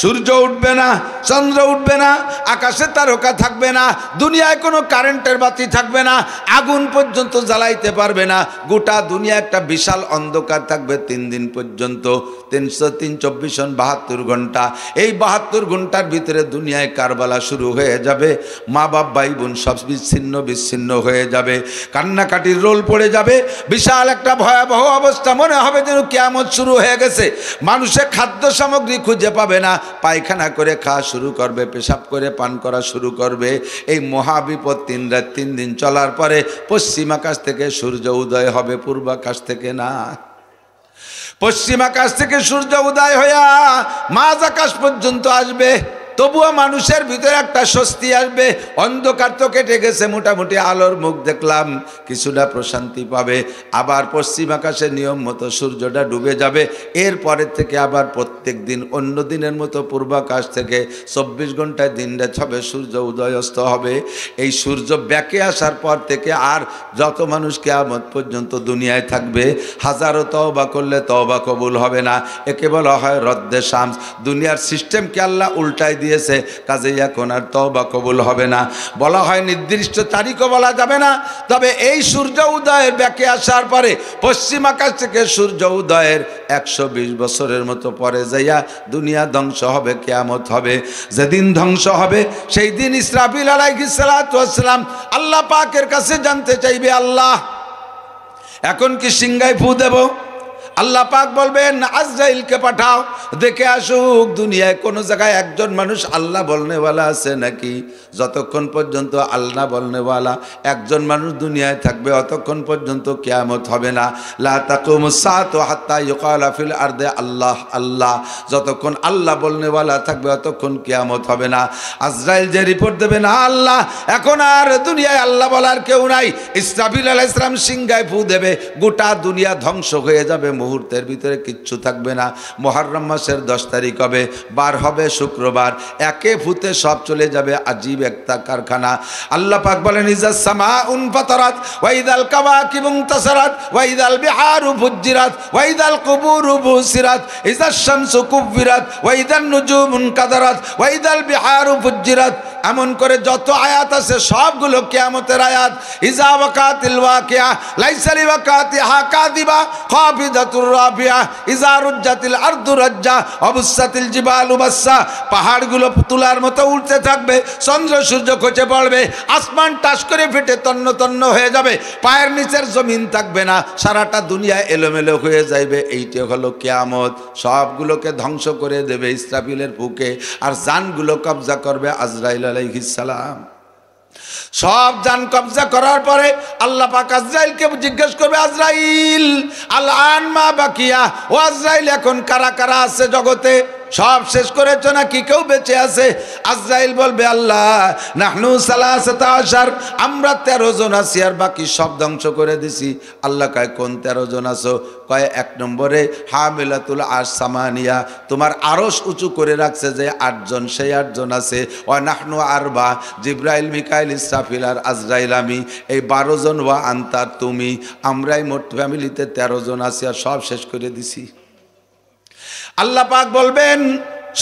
A: সূর্য উঠবে না, চন্দ্র উঠবে না, আকাশে তারকা থাকবে না, দুনিয়ায় কোনো কারেন্টের বাতি থাকবে না, আগুন পর্যন্ত জ্বালাইতে পারবে না। গোটা দুনিয়া একটা বিশাল অন্ধকার থাকবে 3 দিন পর্যন্ত। 303 24 72 ঘন্টা। এই 72 ঘন্টার ভিতরে দুনিয়ায় কারবালা শুরু হয়ে যাবে। মা বাপ ভাই বোন সব বিচ্ছিন্ন হয়ে যাবে। কান্নাকাটির রোল পড়ে যাবে। বিশাল একটা ভয়াবহ অবস্থা, মনে হবে যেন কিয়ামত শুরু হয়ে গেছে। মানুষে খাদ্য সামগ্রী খুঁজে পাবে না, পায়খানা করে খাওয়া শুরু করবে, পেশাব করে পান করা শুরু করবে। এই মহাবিপদ 3 রাত 3 দিন চলার পরে পশ্চিম আকাশ থেকে সূর্য উদয় হবে, পূর্ব আকাশ থেকে না। পশ্চিম আকাশ থেকে সূর্য উদয় হইয়া মাঝ আকাশ পর্যন্ত আসবে। তবুও মানুষের ভিতরে একটা স্বস্তি আসবে। অন্ধকার তো কেটে গেছে, মোটামুটি আলোর মুখ দেখলাম, কিছুটা প্রশান্তি পাবে। আবার পশ্চিম আকাশে নিয়ম মতো সূর্যটা ডুবে যাবে। এরপরের থেকে আবার প্রত্যেক দিন অন্য দিনের মতো পূর্বাকাশ থেকে 24 ঘন্টায় দিন রাত হবে, সূর্য উদয় অস্ত হবে। এই সূর্য ব্যাকে আসার পর থেকে আর যত মানুষ কিয়ামত পর্যন্ত দুনিয়ায় থাকবে, হাজারো তওবা করলে তওবা কবুল হবে না। একে বলা হয় রদ্দে শামস। দুনিয়ার সিস্টেমকে আল্লাহ উল্টাই দিয়ে দিয়েছে, কাজেই এখন আর তওবা কবুল হবে না। বলা হয় নির্দিষ্ট তারিখও বলা যাবে না, তবে এই সূর্য উদয়ের ব্যাকে আসার পরে পশ্চিম আকাশ থেকে সূর্য উদয়ের 120 বছরের মতো পরে যাইয়া দুনিয়া ধ্বংস হবে, কিয়ামত হবে। যেদিন ধ্বংস হবে সেই দিন ইসরাফিল আলাইহিস সালাতু ওয়াস সালাম আল্লাহ পাকের কাছে জানতে চাইবে, আল্লাহ এখন কি সিংহায় ফু দেব? আল্লাহ পাক বলবেন আজরাইলকে পাঠাও, দেখে আসুক দুনিয়ায় কোনো জায়গায় একজন মানুষ আল্লাহ বলনেওয়ালা আছে নাকি। যতক্ষণ পর্যন্ত আল্লাহ বলনেওয়ালা একজন মানুষ দুনিয়ায় থাকবে অতক্ষণ পর্যন্ত কিয়ামত হবে না। লা তাকুমুস সাআতু হাত্তা ইউকালা ফিল আরদি আল্লাহ আল্লাহ, যতক্ষণ আল্লাহ বলনেওয়ালা থাকবে অতক্ষণ কিয়ামত হবে না। আজরাইল যে রিপোর্ট দেবে না আল্লাহ এখন আর দুনিয়ায় আল্লাহ বলার কেউ নাই, ইসরাফিল আলাইহিস সালাম সিংহায় ফু দেবে, গোটা দুনিয়া ধ্বংস হয়ে যাবে, মুহূর্তের ভিতরে কিচ্ছু থাকবে না। মুহররম মাসের 10 তারিখ হবে, বার হবে শুক্রবার, একে ফুতে সব চলে যাবে, আজীব একটা কারখানা। আল্লাহ পাক বলেন ইজাস সামাউন ফাতারাত ওয়া ইদাল কাওয়াকিবু ইনতাসারাত ওয়া ইদাল বিহারু ফুজ্জিরাত ওয়া ইদাল কুবুরু বুসিরাত ইজাস শামসু কুব্বিরাত ওয়া ইদান নুজুমু কাদারাত ওয়া ইদাল বিহারু ফুজ্জিরাত। এমন করে যত আয়াত আছে সবগুলো কিয়ামতের আয়াত। ইজা ওয়াকাতিল ওয়াকিয়া লাইসা লিওয়াকাতিহা কাযিবা খাফিদাতুর রাফিয়া ইজা রুজ্জাতিল আরদু রাজ্জা অবুসাতিল জিবালু বাসসা। পাহাড়গুলো তুলার মতো উঠতে থাকবে, চন্দ্র সূর্য খসে পড়বে, আসমান টাস করে ফেটে তন্ন তন্ন হয়ে যাবে, পায়ের নিচের জমিন থাকবে না, সারাটা দুনিয়া এলোমেলো হয়ে যাবে। এইটা হলো কিয়ামত। সবগুলোকে ধ্বংস করে দেবে ইসরাফিলের বুকে, আর জানগুলো কবজা করবে আজরাইল আলাইহিস সালাম। সব জান কবজা করার পরে আল্লাহ পাক আজরাইলকে জিজ্ঞেস করবে, আজরাইল আল আন মা বাকিয়া, ও আজরাইল এখন কারা কারা আছে জগতে? সব শেষ করেছো নাকি কেউ বেঁচে আছে? আজরাইল বলবে, আল্লাহ নাহনু সালাসাতা আশার, আমরা 13 জন আছি আর বাকি সব ধ্বংস করে দিছি। আল্লাহ কয় কোন 13 জন আছো? কয় 1 নম্বরে হামিলাতুল আরশ সামানিয়া, তোমার আরশ উঁচু করে রাখছে যে 8 জন, সেই 8 জন আছে। ওয়া নাহনু আরবা, জিবরাইল মিকাইল ইসরাফিল আর আজরাইল আমি, এই 12 জন। ওয়া আনতা, তুমি, আমরাই মোট ফ্যামিলিতে 13 জন আছি আর সব শেষ করে দিছি। আল্লাহ পাক বলবেন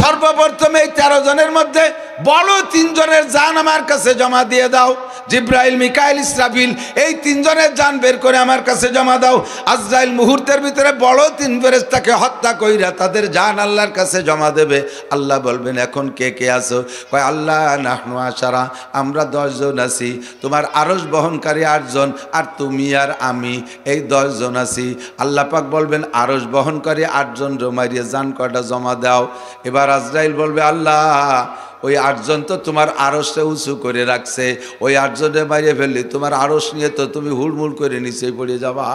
A: সর্বপ্রথমে এই 13 জনের মধ্যে বড় 3 জনের জান আমার কাছে জমা দিয়ে দাও। জিবরাইল মিকাইল ইসরাফিল এই 3 জনের জান বের করে আমার কাছে জমা দাও। আজরাইল মুহূর্তের ভিতরে বড় 3 ফেরেশতাকে হত্যা কইরা তাদের জান আল্লাহর কাছে জমা দেবে। আল্লাহ বলবেন এখন কে কে আছো? কয় আল্লাহ নাহনু আশারা, আমরা 10 জন আছি, তোমার আরশ বহনকারী 8 জন, আর তুমি আর আমি এই 10 জন আছি। আল্লাহ পাক বলবেন আরশ বহনকারী 8 জন জমাইয়ে জান কয়টা জমা দাও। এবার আজরাইল বলবে, আল্লাহ ওই 8 জন তো তোমার আরশে উঁচু করে রাখছে, ওই 8 জনে মারিয়ে ফেললি, তোমার আরশ নিয়ে তো তুমি হুড়মুড় করে নিচে পড়ে যাবা।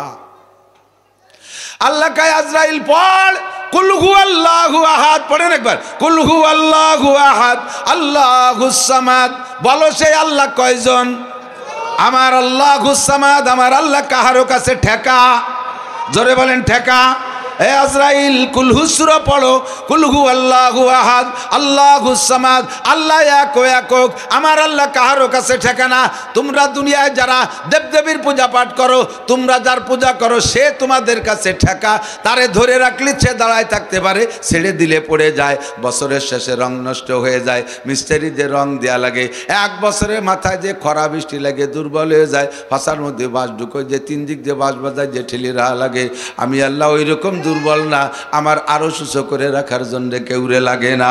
A: আল্লাহ কয় আজরাইল পড় কুল হুয়াল্লাহু আহাদ, পড়েন একবার, কুল হুয়াল্লাহু আহাদ আল্লাহুস সামাদ। বলো সেই আল্লাহ কয়জন? আমার আল্লাহুস সামাদ, আমার আল্লাহ কাহারো কাছে ঠেকা? জোরে বলেন ঠেকা। এ আজরাইল কুলহু সূরা পড়ো, কুলহু আল্লাহু আহাদ আল্লাহুস সামাদ, আল্লাহ একক, আমার আল্লাহ কাহারো কাছে ঠেকানা। তোমরা দুনিয়ায় যারা দেবদেবীর পূজা পাঠ করো, তোমরা যার পূজা করো সে তোমাদের কাছে ঠেকা, তারে ধরে রাখলে সে দাঁড়ায় থাকতে পারে, ছেড়ে দিলে পড়ে যায়, বছরের শেষে রং নষ্ট হয়ে যায়, মিস্ত্রি যে রং দেয়া লাগে, 1 বছরের মাথায় যে খরা বৃষ্টি লাগে দুর্বল হয়ে যায়, ফাঁসার মধ্যে বাঁশ ঢুকোয়, যে 3 দিক দিয়ে বাঁশ বাজায় যে ঠেলি রাহা লাগে। আমি আল্লাহ ওই রকম দুর্বল না, আমার আরো সুস্থ করে রাখার জন্য কেউরে লাগে না।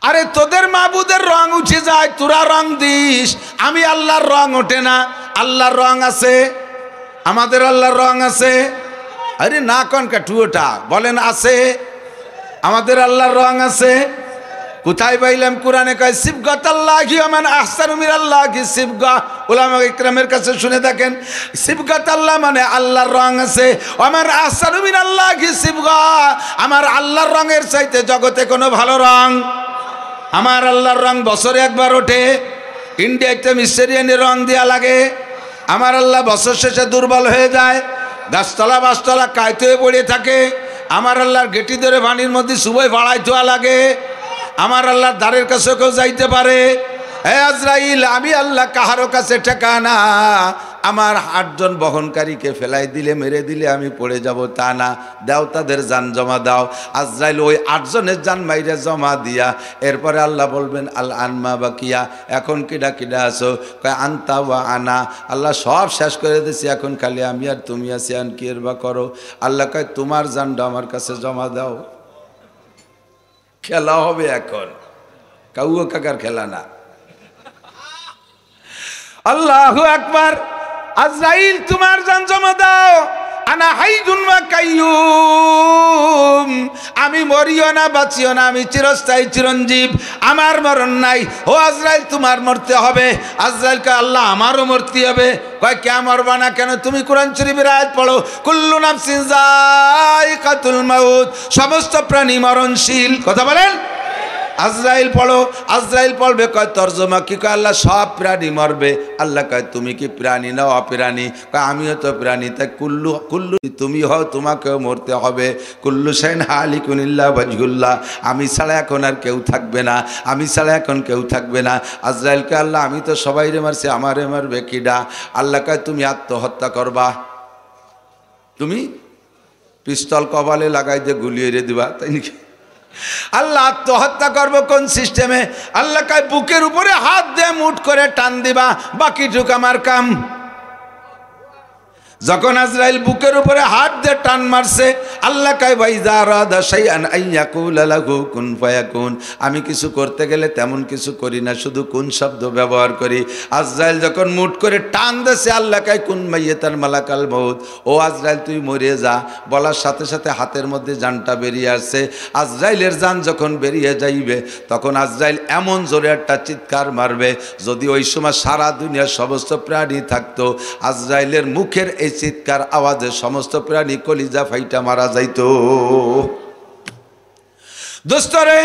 A: আরে তোদের মাবুদের রং উঠে যায়, তোরা রং দিস, আমি আল্লাহর রং ওঠে না। আল্লাহর রং আছে, আমাদের আল্লাহর রং আছে। আরে না কোন কাঠুটা বলেন আছে, আমাদের আল্লাহর রং আছে। কোথায় পাইলাম? কোরআনে কয় সিবগাতাল্লাহি ওয়া মান আহসানু মিনাল্লাহি সিবগা। উলামা ইকরামের কাছে শুনে দেখেন, সিবগাতাল্লাহ মানে আল্লাহর রং আছে, ওয়া মান আহসানু মিনাল্লাহি সিবগা, আমার আল্লাহর রঙের চাইতে জগতে কোনো ভালো রং। আমার আল্লাহর রং বছরে একবার ওঠে, ইন্ডিয়াতে মিসরিয়ানি রং দেয়া লাগে। আমার আল্লাহ বছর শেষে দুর্বল হয়ে যায়, গাছতলা বাসতলা কায়তে হয়ে পড়ে থাকে। আমার আল্লাহর গেটি ধরে পানির মধ্যে সুবই ভাড়াই থোয়া লাগে। আমার আল্লাহর দ্বারের কাছে কেউ যাইতে পারে। হে আজরাইল, আমি আল্লাহ কাহারো কাছে ঠেকা না, আমার 8 জন বহনকারীকে ফেলাই দিলে মেরে দিলে আমি পড়ে যাব তা না, দাও তাদের জান জমা দাও। আজরাইল ওই 8 জনের জান মাইরে জমা দিয়া এরপরে আল্লাহ বলবেন আল আনমা বাকিয়া, এখন কিডা কিডা আছো? কয় আনতা ওয়া আনা, আল্লাহ সব শেষ করে দিয়েছি, এখন খালি আমি আর তুমি আছি, আন কি এর বা করো। আল্লাহ কয় তোমার জানটা আমার কাছে জমা দাও। খেলা হবে এখন, কাউও কাকার খেলা না। আল্লাহু আকবার। আজরাইল তোমার জান জমা দাও। আনা হাইদুন ওয়া কাইয়ুম, আমি মরিও না বাঁচিও না, আমি চিরস্থায়ী চিরঞ্জীব, আমার মরণ নাই। ও আজরাইল তোমার মরতে হবে। আজরাইল কয় আল্লাহ আমারও মরতে হবে। কয় কে মরবা না কেন? তুমি কোরআন শরীফের আয়াত পড়ো, কুল্লু নাফসিন যায়িকাতুল মাউত, সমস্ত প্রাণী মরণশীল। কথা বলেন। আজরাইল পড়ো। আজরাইল পড়বে, কয় তর্জমা কি? কয় আল্লাহ সব প্রাণী মরবে। আল্লাহ কয় তুমি কি প্রাণী না অপ্রাণী? কয় আমিও তো প্রাণী। তাই কুল্লু কুল্লু তুমি হও, তোমাকেও মরতে হবে। কুল্লু শাইন হালিকুন ইল্লা ওয়াজহুল্লাহ, আমি ছাড়া এখন আর কেউ থাকবে না, আমি ছাড়া এখন কেউ থাকবে না। আজরাইলকে আল্লাহ আমি তো সবাইরে মারছি, আমারে মারবে কিডা? আল্লাহ কয় তুমি আত্মহত্যা করবা, তুমি পিস্তল কপালে লাগাই দিয়ে গুলিয়ে দিবা, তাই নাকি? আল্লাহ আত্মহত্যা করবো কোন সিস্টেমে? আল্লাহ কয় বুকের উপরে হাত দিয়ে মুঠ করে টান দিবা, বাকিটুক আমার কাম। যখন আজরাইল বুকের উপরে হাত দিয়ে টান মারছে, আল্লাহ কয় ওয়াইযা রাদা শাইআন আইয়াকুলা লাহু কুন ফায়াকুন, আমি কিছু করতে গেলে তেমন কিছু করি না, শুধু কোন শব্দ ব্যবহার করি। আজরাইল যখন মুঠ করে টান দিয়েছে, আল্লাহ কয় কুন মাইয়াতাল মালাকাল মউত, ও আজরাইল তুই মরে যা। বলার সাথে সাথে হাতের মধ্যে জানটা বেরিয়ে আসছে। আজরাইলের জান যখন বেরিয়ে যাইবে, তখন আজরাইল এমন জোরে একটা চিৎকার মারবে, যদি ওই সময় সারা দুনিয়ার সমস্ত প্রাণী থাকতো, আজরাইলের মুখের এই চিৎকার আওয়াজে সমস্ত প্রাণী কলিজা ফাইটা মারা যাইতো। দোস্তরে,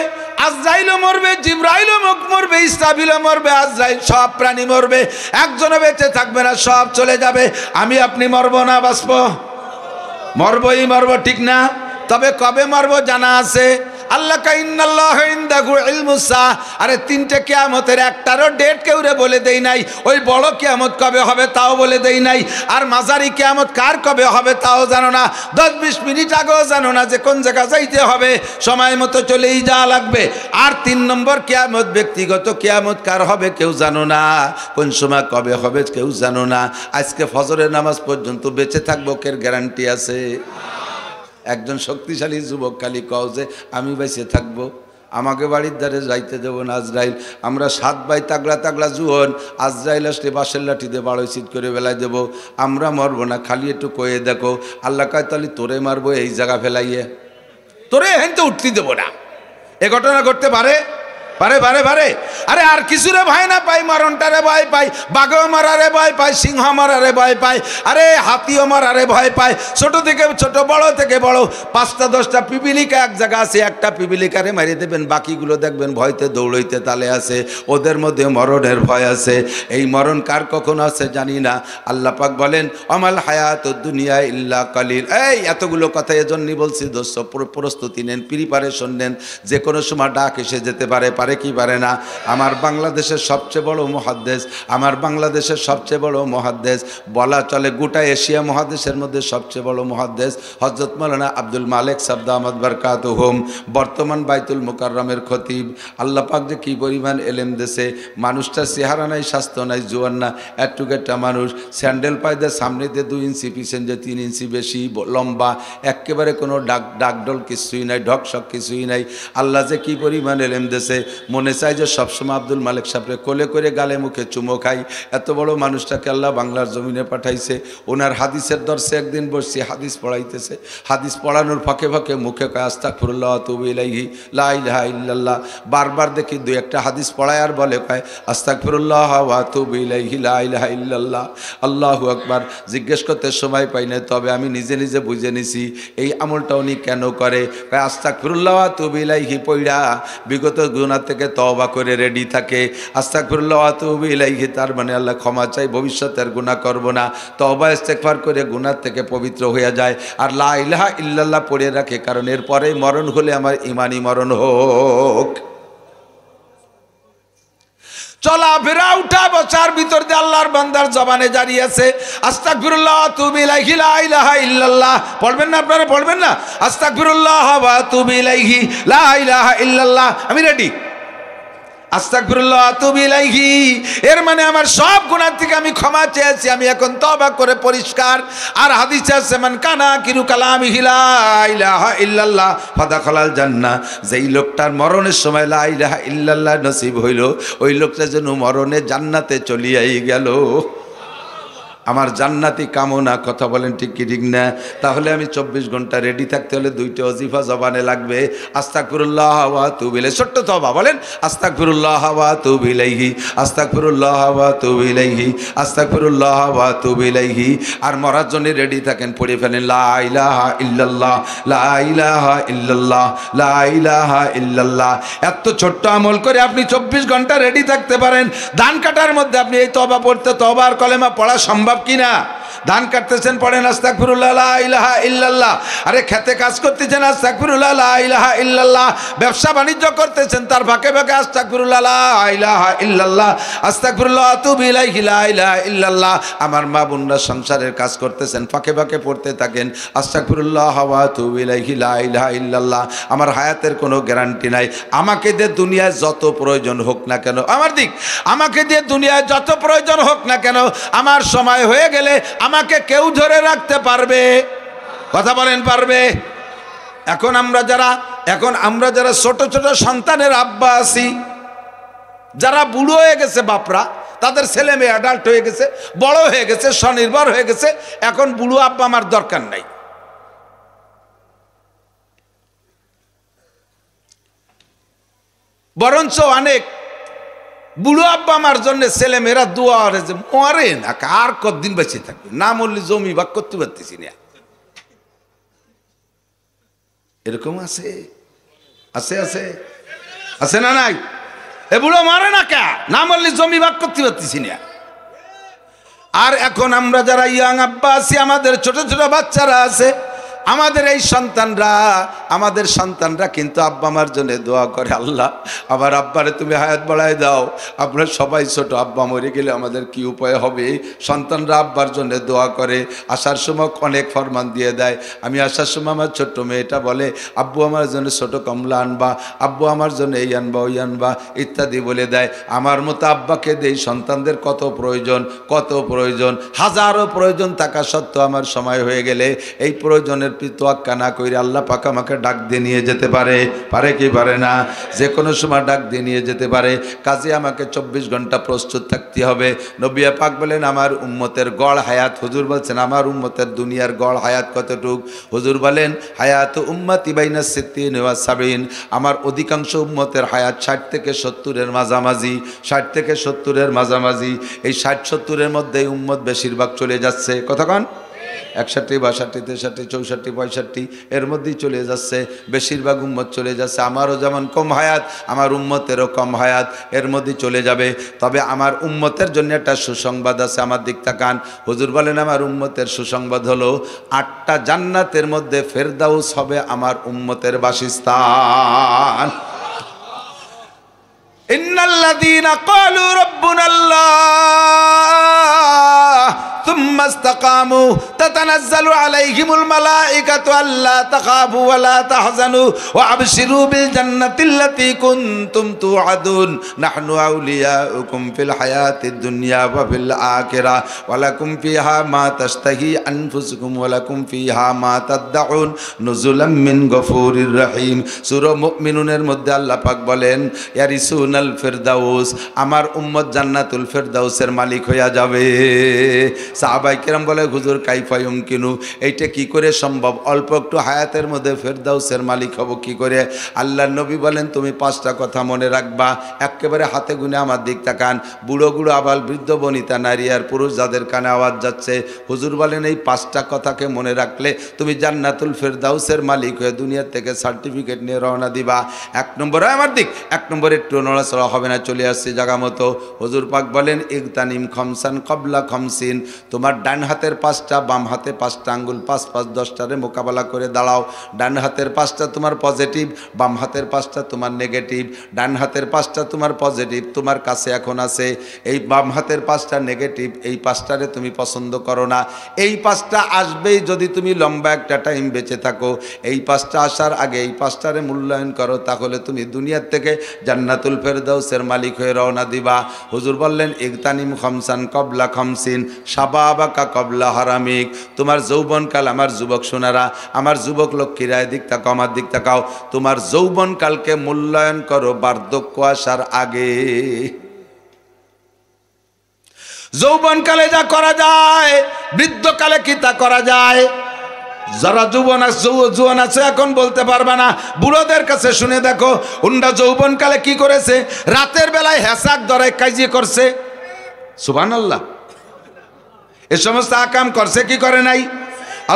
A: আজরাইলও মরবে, জিবরাইলও মরবে, ইসরাফিলও মরবে, আজরাইল সব প্রাণী মরবে, একজনও বেঁচে থাকবে না, সব চলে যাবে। আমি আপনি মরবো না বাঁচবো? মরবই মরবো, ঠিক না? তবে কবে মরবো জানা আছে। আল্লাহ কাইন্নাল্লাহু ইনদাহু ইলমুস সাআহ, আরে 3টে কিয়ামতের একটারও ডেট কেউরে বলে দেই নাই। ওই বড় কিয়ামত কবে হবে তাও বলে দেই নাই, আর মাঝারি কিয়ামত কার কবে হবে তাও জানো না, 10-20 মিনিট আগেও জানো না যে কোন জায়গা যাইতে হবে, সময় মতো চলেই যাওয়া লাগবে। আর 3 নম্বর কিয়ামত, ব্যক্তিগত কিয়ামত কার হবে কেউ জানো না, কোন সময় কবে হবে কেউ জানো না। আজকে ফজরের নামাজ পর্যন্ত বেঁচে থাকবো, কের গ্যারান্টি আছে? একজন শক্তিশালী যুবক খালি কও যে আমি বেঁচে থাকবো, আমাকে বাড়ির ধারে যাইতে দেব না আজরাইল। আমরা 7 ভাই তাগড়া তাগড়া জুয়ন, আজরাইল আসলে বাঁশের লাঠি দিয়ে বাড়ো চিট করে বেলায় দেব, আমরা মরবো না, খালি একটু কয়ে দেখো। আল্লাহ কয় তাহলে তোরে মারবো এই জায়গা ফেলাইয়ে, তোরে হেন তো উঠতে দেবো না। এ ঘটনা ঘটতে পারে? পারে পারে পারে। আরে আর কিছুরে ভয় না পাই, মরণটারে ভয় পাই, বাঘও মারারে ভয় পাই, সিংহ মারারে ভয় পাই, আরে হাতিও মারারে ভয় পাই। ছোট থেকে ছোট, বড় থেকে বড়, 5টা-10টা পিপিলিকা এক জায়গা আছে, একটা পিপিলিকারে মারিয়ে দেবেন, বাকিগুলো দেখবেন ভয়তে দৌড়ইতে তালে আছে, ওদের মধ্যে মরণের ভয় আছে। এই মরণ কার কখন আছে জানি না। আল্লাহ পাক বলেন আমাল হায়াতুদ দুনিয়া ইল্লা কালিল। এই এতগুলো কথা এজন্যই বলছি দোস্ত, প্রস্তুতি নেন, প্রিপারেশন নেন, যে কোনো সময় ডাক এসে যেতে পারে, পারে কি পারে না। আমার বাংলাদেশের সবচেয়ে বড় মুহাদ্দিস, আমার বাংলাদেশের সবচেয়ে বড় মুহাদ্দিস, বলা চলে গোটা এশিয়া মহাদেশের মধ্যে সবচেয়ে বড় মুহাদ্দিস হযরত মাওলানা আব্দুল মালিক সাহেব দামাত বারকাতুহুম, বর্তমান বাইতুল মুকাররমের খতিব। আল্লাহ পাক যে কি পরিমাণ এলেম দেশে, মানুষটা চেহারা নাই, স্বাস্থ্য নাই, জোয়ান না, একটুকেটা মানুষ, স্যান্ডেল পায়দে সামনে দিয়ে 2 ইঞ্চি, পিছন যে 3 ইঞ্চি বেশি লম্বা, একেবারে কোনো ডাকডল কিছুই নাই, ঢকশক কিছুই নাই। আল্লাহ যে কি পরিমাণ এলেম দেশে, মনে চাই যে সবসময় আব্দুল মালিক সাহেবরে কোলে করে গালে মুখে চুমো খাই। এত বড় মানুষটাকে আল্লাহ বাংলার জমিনে পাঠাইছে। ওনার হাদিসের দর্শে একদিন বসছি, হাদিস পড়াইতেছে, হাদিস পড়ানোর ফাঁকে ফাঁকে মুখে কয় আস্তাগফিরুল্লাহ ওয়া আতুবু ইলাইহি লা ইলাহা ইল্লাল্লাহ। বারবার দেখি 2-1টা হাদিস পড়ায় আর বলে কয় আস্তাগফিরুল্লাহ ওয়া আতুবু ইলাইহি লা ইলাহা ইল্লাল্লাহ, আল্লাহু আকবার। জিজ্ঞেস করতে সময় পাই না, তবে আমি নিজে নিজে বুঝে নিছি এই আমলটা উনি কেন করে। কয় আস্তাগফিরুল্লাহ ওয়া আতুবু ইলাইহি পড়া বিগত গুনাহ থেকে তওবা করে রেডি থাকে। আস্তাগফিরুল্লাহ ওয়া আতুবু ইলাইহি তার মানে আল্লাহ ক্ষমা চাই, ভবিষ্যতে আর গুনাহ করব না, তওবা ইস্তেগফার করে গুনাহ থেকে পবিত্র হয়ে যায়। আর লা ইলাহা ইল্লাল্লাহ পড়ে রাখে, কারণ এরপরে মরণ হলে আমার ইমানি মরণ হোক। চলাফেরা উঠা বসার ভিতর দিয়ে আল্লাহর বান্দার জবানে জারি আছে আস্তাগফিরুল্লাহ ওয়া আতুবু ইলাইহি লা ইলাহা ইল্লাল্লাহ। পড়বেন না আপনারা? পড়বেন না? আস্তাগফিরুল্লাহ ওয়া আতুবু ইলাইহি লা ইলাহা ইল্লাল্লাহ। আমি রেডি। আস্তাগফিরুল্লাহ ওয়া আতুবু ইলাইহি এর মানে আমার সব গুনাহ থেকে আমি ক্ষমা চেয়েছি, আমি এখন তওবা করে পরিষ্কার। আর হাদিসে আছে মান কানা কিরু কালামিহি লা ইলাহা ইল্লাল্লাহ ফাদাখালাল জান্নাহ। যেই লোকটার মরণের সময় লা ইলাহা ইল্লাল্লাহ নসিব হইল, ওই লোকটা যেন মরণে জান্নাতে চলিয়াই গেল। আমার জান্নাতি কামনা। কথা বলেন ঠিক কি ঠিক না? তাহলে আমি 24 ঘন্টা রেডি থাকতে হলে 2টা ওয়াজিফা জবানে লাগবে। আস্তাগফিরুল্লাহ ওয়া আতুবু ইলাইহি। ছোট্ট তওবা বলেন আস্তাগফিরুল্লাহ ওয়া আতুবু ইলাইহি, আস্তাগফিরুল্লাহ ওয়া আতুবু ইলাইহি, আস্তাগফিরুল্লাহ ওয়া আতুবু ইলাইহি। আর মরার জন্য রেডি থাকেন, পড়ে ফেলেন লা ইলাহা ইল্লাল্লাহ, লা ইলাহা ইল্লাল্লাহ, লা ইলাহা ইল্লাল্লাহ। এত ছোট্ট আমল করে আপনি 24 ঘন্টা রেডি থাকতে পারেন। ধান কাটার মধ্যে আপনি এই তওবা পড়তে, তওবা আর কলেমা পড়া সম্ভব কিনা? ধান কাটতেছেন পড়েন আস্তাগফিরুল্লাহ লা ইলাহা ইল্লাল্লাহ। আরে খেতে কাজ করতেছেন আস্তাগফিরুল্লাহ লা ইলাহা ইল্লাল্লাহ। ব্যবসা বাণিজ্য করতেছেন তার ফাঁকে ফাঁকে আস্তাগফিরুল্লাহ লা ইলাহা ইল্লাল্লাহ, আস্তাগফিরুল্লাহ ওয়া আতুবু ইলাইহি লা ইলাহা ইল্লাল্লাহ। আমার মা বোনরা সংসারের কাজ করতেছেন, ফাঁকে ফাঁকে পড়তে থাকেন আস্তাগফিরুল্লাহ ওয়া আতুবু ইলাইহি লা ইলাহা ইল্লাল্লাহ। আমার হায়াতের কোনো গ্যারান্টি নাই। আমাকে দিয়ে দুনিয়ায় যত প্রয়োজন হোক না কেন, আমার দিক আমাকে দিয়ে দুনিয়ায় যত প্রয়োজন হোক না কেন, আমার সময় হয়ে গেলে আমাকে কেউ ধরে রাখতে পারবে? কথা বলেন পারবে? এখন আমরা যারা ছোট ছোট সন্তানের আব্বা আছি, যারা বুড়ো হয়ে গেছে বাপরা, তাদের ছেলে মেয়ে অ্যাডাল্ট হয়ে গেছে, বড় হয়ে গেছে, স্বনির্ভর হয়ে গেছে, এখন বুড়ো আব্বা আমার দরকার নাই। বরঞ্চ অনেক বুড়ো আব্বা আমার জন্য ছেলে মেয়েরা দোয়া করে যে মরে না, আর কতদিন বেঁচে থাকবে, না মরলে জমি ভাগ করতে পারতেছি না। এরকম আছে আছে আছে আছে না নাই? এ বুড়ো মরে না কে, না মরলে জমি ভাগ করতে পারতেছি না। আর এখন আমরা যারা ইয়াং আব্বা আছি, আমাদের ছোট ছোট বাচ্চারা আছে, আমাদের এই সন্তানরা কিন্তু আব্বা আমার জন্য দোয়া করে, আল্লাহ আমার আব্বারে তুমি হায়াত বাড়ায় দাও। আপনারা সবাই ছোট, আব্বা মরে গেলে আমাদের কি উপায় হবে? সন্তানরা আব্বার জন্য দোয়া করে। আসার সময় অনেক ফরমান দিয়ে দেয়। আমি আসার সময় আমার ছোট্ট মেয়েটা বলে, আব্বু আমার জন্য ছোট কমলা আনবা, আব্বু আমার জন্য এই আনবা ওই আনবা ইত্যাদি বলে দেয়। আমার মতো আব্বাকে দেই সন্তানদের কত প্রয়োজন, কত প্রয়োজন, হাজারো প্রয়োজন থাকা সত্ত্বেও আমার সময় হয়ে গেলে এই প্রয়োজনের তোয়াক্কা না করে আল্লাহ পাক আমাকে ডাক দিয়ে নিয়ে যেতে পারে, পারে কি পারে না? যে কোনো সময় ডাক দিয়ে নিয়ে যেতে পারে। কাজে আমাকে 24 ঘন্টা প্রস্তুত থাকতে হবে। নবী পাক বলেন আমার উম্মতের গড় হায়াত, হুজুর বলছেন আমার উম্মতের দুনিয়ার গড় হায়াত কতটুক? হুজুর বলেন হায়াত উম্মতি বাইনা 60 ওয়া 70। আমার অধিকাংশ উম্মতের হায়াত 60 থেকে 70-এর মাঝামাঝি, 60 থেকে 70-এর মাঝামাঝি। এই 60-70-এর মধ্যে উম্মত বেশিরভাগ চলে যাচ্ছে। কতক্ষণ? 61, 62, 63, 64, 65 এর মধ্যেই চলে যাচ্ছে, বেশিরভাগ উম্মত চলে যাচ্ছে। আমারও যেমন কম হায়াত, আমার উম্মতেরও কম হায়াত, এর মধ্যেই চলে যাবে। তবে আমার উম্মতের জন্য একটা সুসংবাদ আছে, আমার দিক তাকান। হুজুর বলেন আমার উম্মতের সুসংবাদ হলো 8টা জান্নাতের মধ্যে ফেরদাউস হবে আমার উম্মতের বাসস্থান। ইন্নাল্লাযীনা ক্বালু রাব্বুনাল্লাহ থুম্মা ইসতাকামু তাতানাজ্জালু আলাইহিমুল মালাইকাতু আল্লা তাখাফু ওয়া লা তাহজানু ওয়া আবশিরু বিল জান্নাতিল্লাতী কুনতুম তুআদুন নাহনু আউলিয়াউকুম ফিল হায়াতিদ দুনিয়া ওয়া ফিল আখিরাহ ওয়া লাকুম ফিহা মা তাশতাহি আনফুসুকুম ওয়া লাকুম ফিহা মা তাদউন নুজুলাম মিন গফুরির রহিম। সূরা মুমিনুনের মধ্যে আল্লাহ পাক বলেন ইয়ারিসুনাল ফিরদাউস, আমার উম্মত জান্নাতুল ফিরদাউসের মালিক হইয়া যাবে। সাহাবায়ে কেরাম বলে হুজুর কাইফা ইউমকিনু, এইটা কি করে সম্ভব? অল্প একটু হায়াতের মধ্যে ফেরদাউসের মালিক হব কি করে? আল্লাহর নবী বলেন তুমি 5টা কথা মনে রাখবা, একেবারে হাতে গুনে আমার দিক তাকান। বুড়ো বুড়ো আবাল বৃদ্ধ বনিতা নারী আর পুরুষ যাদের কানে আওয়াজ যাচ্ছে, হুজুর বলেন এই 5টা কথাকে মনে রাখলে তুমি জান্নাতুল ফেরদাউসের মালিক হয়ে দুনিয়া থেকে সার্টিফিকেট নিয়ে রওনা দিবা। 1 নম্বর আমার দিক, 1 নম্বরে একটু নড়াচড়া হবে না, চলে আসছে জায়গা মতো। হুজুর পাক বলেন ইগতানিম খামসান ক্বাবলা খামসিন, তোমার ডান হাতের 5টা, বাম হাতে 5টা আঙ্গুল 5 5 10টারে মোকাবেলা করে দাঁড়াও। ডান হাতের 5টা তোমার পজিটিভ, বাম হাতের 5টা তোমার নেগেটিভ। ডান হাতের 5টা তোমার পজিটিভ, তোমার কাছে এখন আছে। এই বাম হাতের 5টা নেগেটিভ, এই 5টারে তুমি পছন্দ করো না। এই 5টা আসবেই যদি তুমি লম্বা একটা টাইম বেঁচে থাকো। এই 5টা আসার আগে এই 5টারে মূল্যায়ন করো, তাহলে তুমি দুনিয়ার থেকে জান্নাতুল ফেরদাউসের মালিক হয়ে রওনা দিবা। হুজুর বললেন ইগতানিম খামসান কবলা খামসিন শাবাবাকা কবলা হারামিক। তোমার যৌবনকাল, আমার যুবক সোনারা, আমার যুবক লক্ষ্মীরা, এদিক তাকাও, আমার দিক তাকাও, তোমার যৌবনকালকে মূল্যায়ন করো বার্ধক্য আসার আগে। যৌবনকালে যা করা যায়, বৃদ্ধকালে কি তা করা যায়? যারা যৌবন আছে এখন বলতে পারবে না, বুড়োদের কাছে শুনে দেখো উন্ডা যৌবনকালে কি করেছে। রাতের বেলায় হেসাক ধরে কাজিয়ে করছে, সুবহানাল্লাহ। এ সমস্ত আকাম করছে কি করে নাই?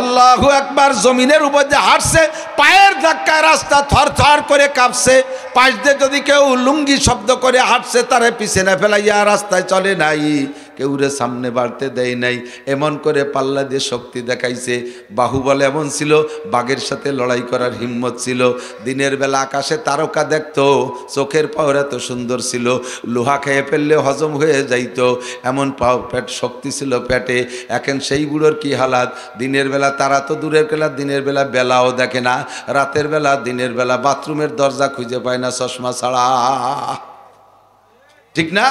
A: আল্লাহু আকবার। জমিনের উপর যে হাঁটছে, পায়ের ধাক্কায় রাস্তা থর থর করে কাঁপছে। পাশ দিয়ে যদি কেউ লুঙ্গি শব্দ করে হাঁটছে, তারে পিছনে ফেলাইয়া রাস্তায় চলে নাই, কেউরে সামনে বাড়তে দেয় নাই। এমন করে পাল্লা দিয়ে শক্তি দেখাইছে। বাহুবল এমন ছিল, বাঘের সাথে লড়াই করার হিম্মত ছিল। দিনের বেলা আকাশে তারকা দেখতো, চোখের পাওয়ার এত সুন্দর ছিল, লোহা খেয়ে ফেললে হজম হয়ে যাইত, এমন পেট শক্তি ছিল পেটে। এখন সেই বুড়োর কি হালাত? দিনের বেলা তারা তো দূরের খেলা, দিনের বেলা বেলাও দেখে না, রাতের বেলা দিনের বেলা বাথরুমের দরজা খুঁজে পায় না চশমা ছাড়া, ঠিক না?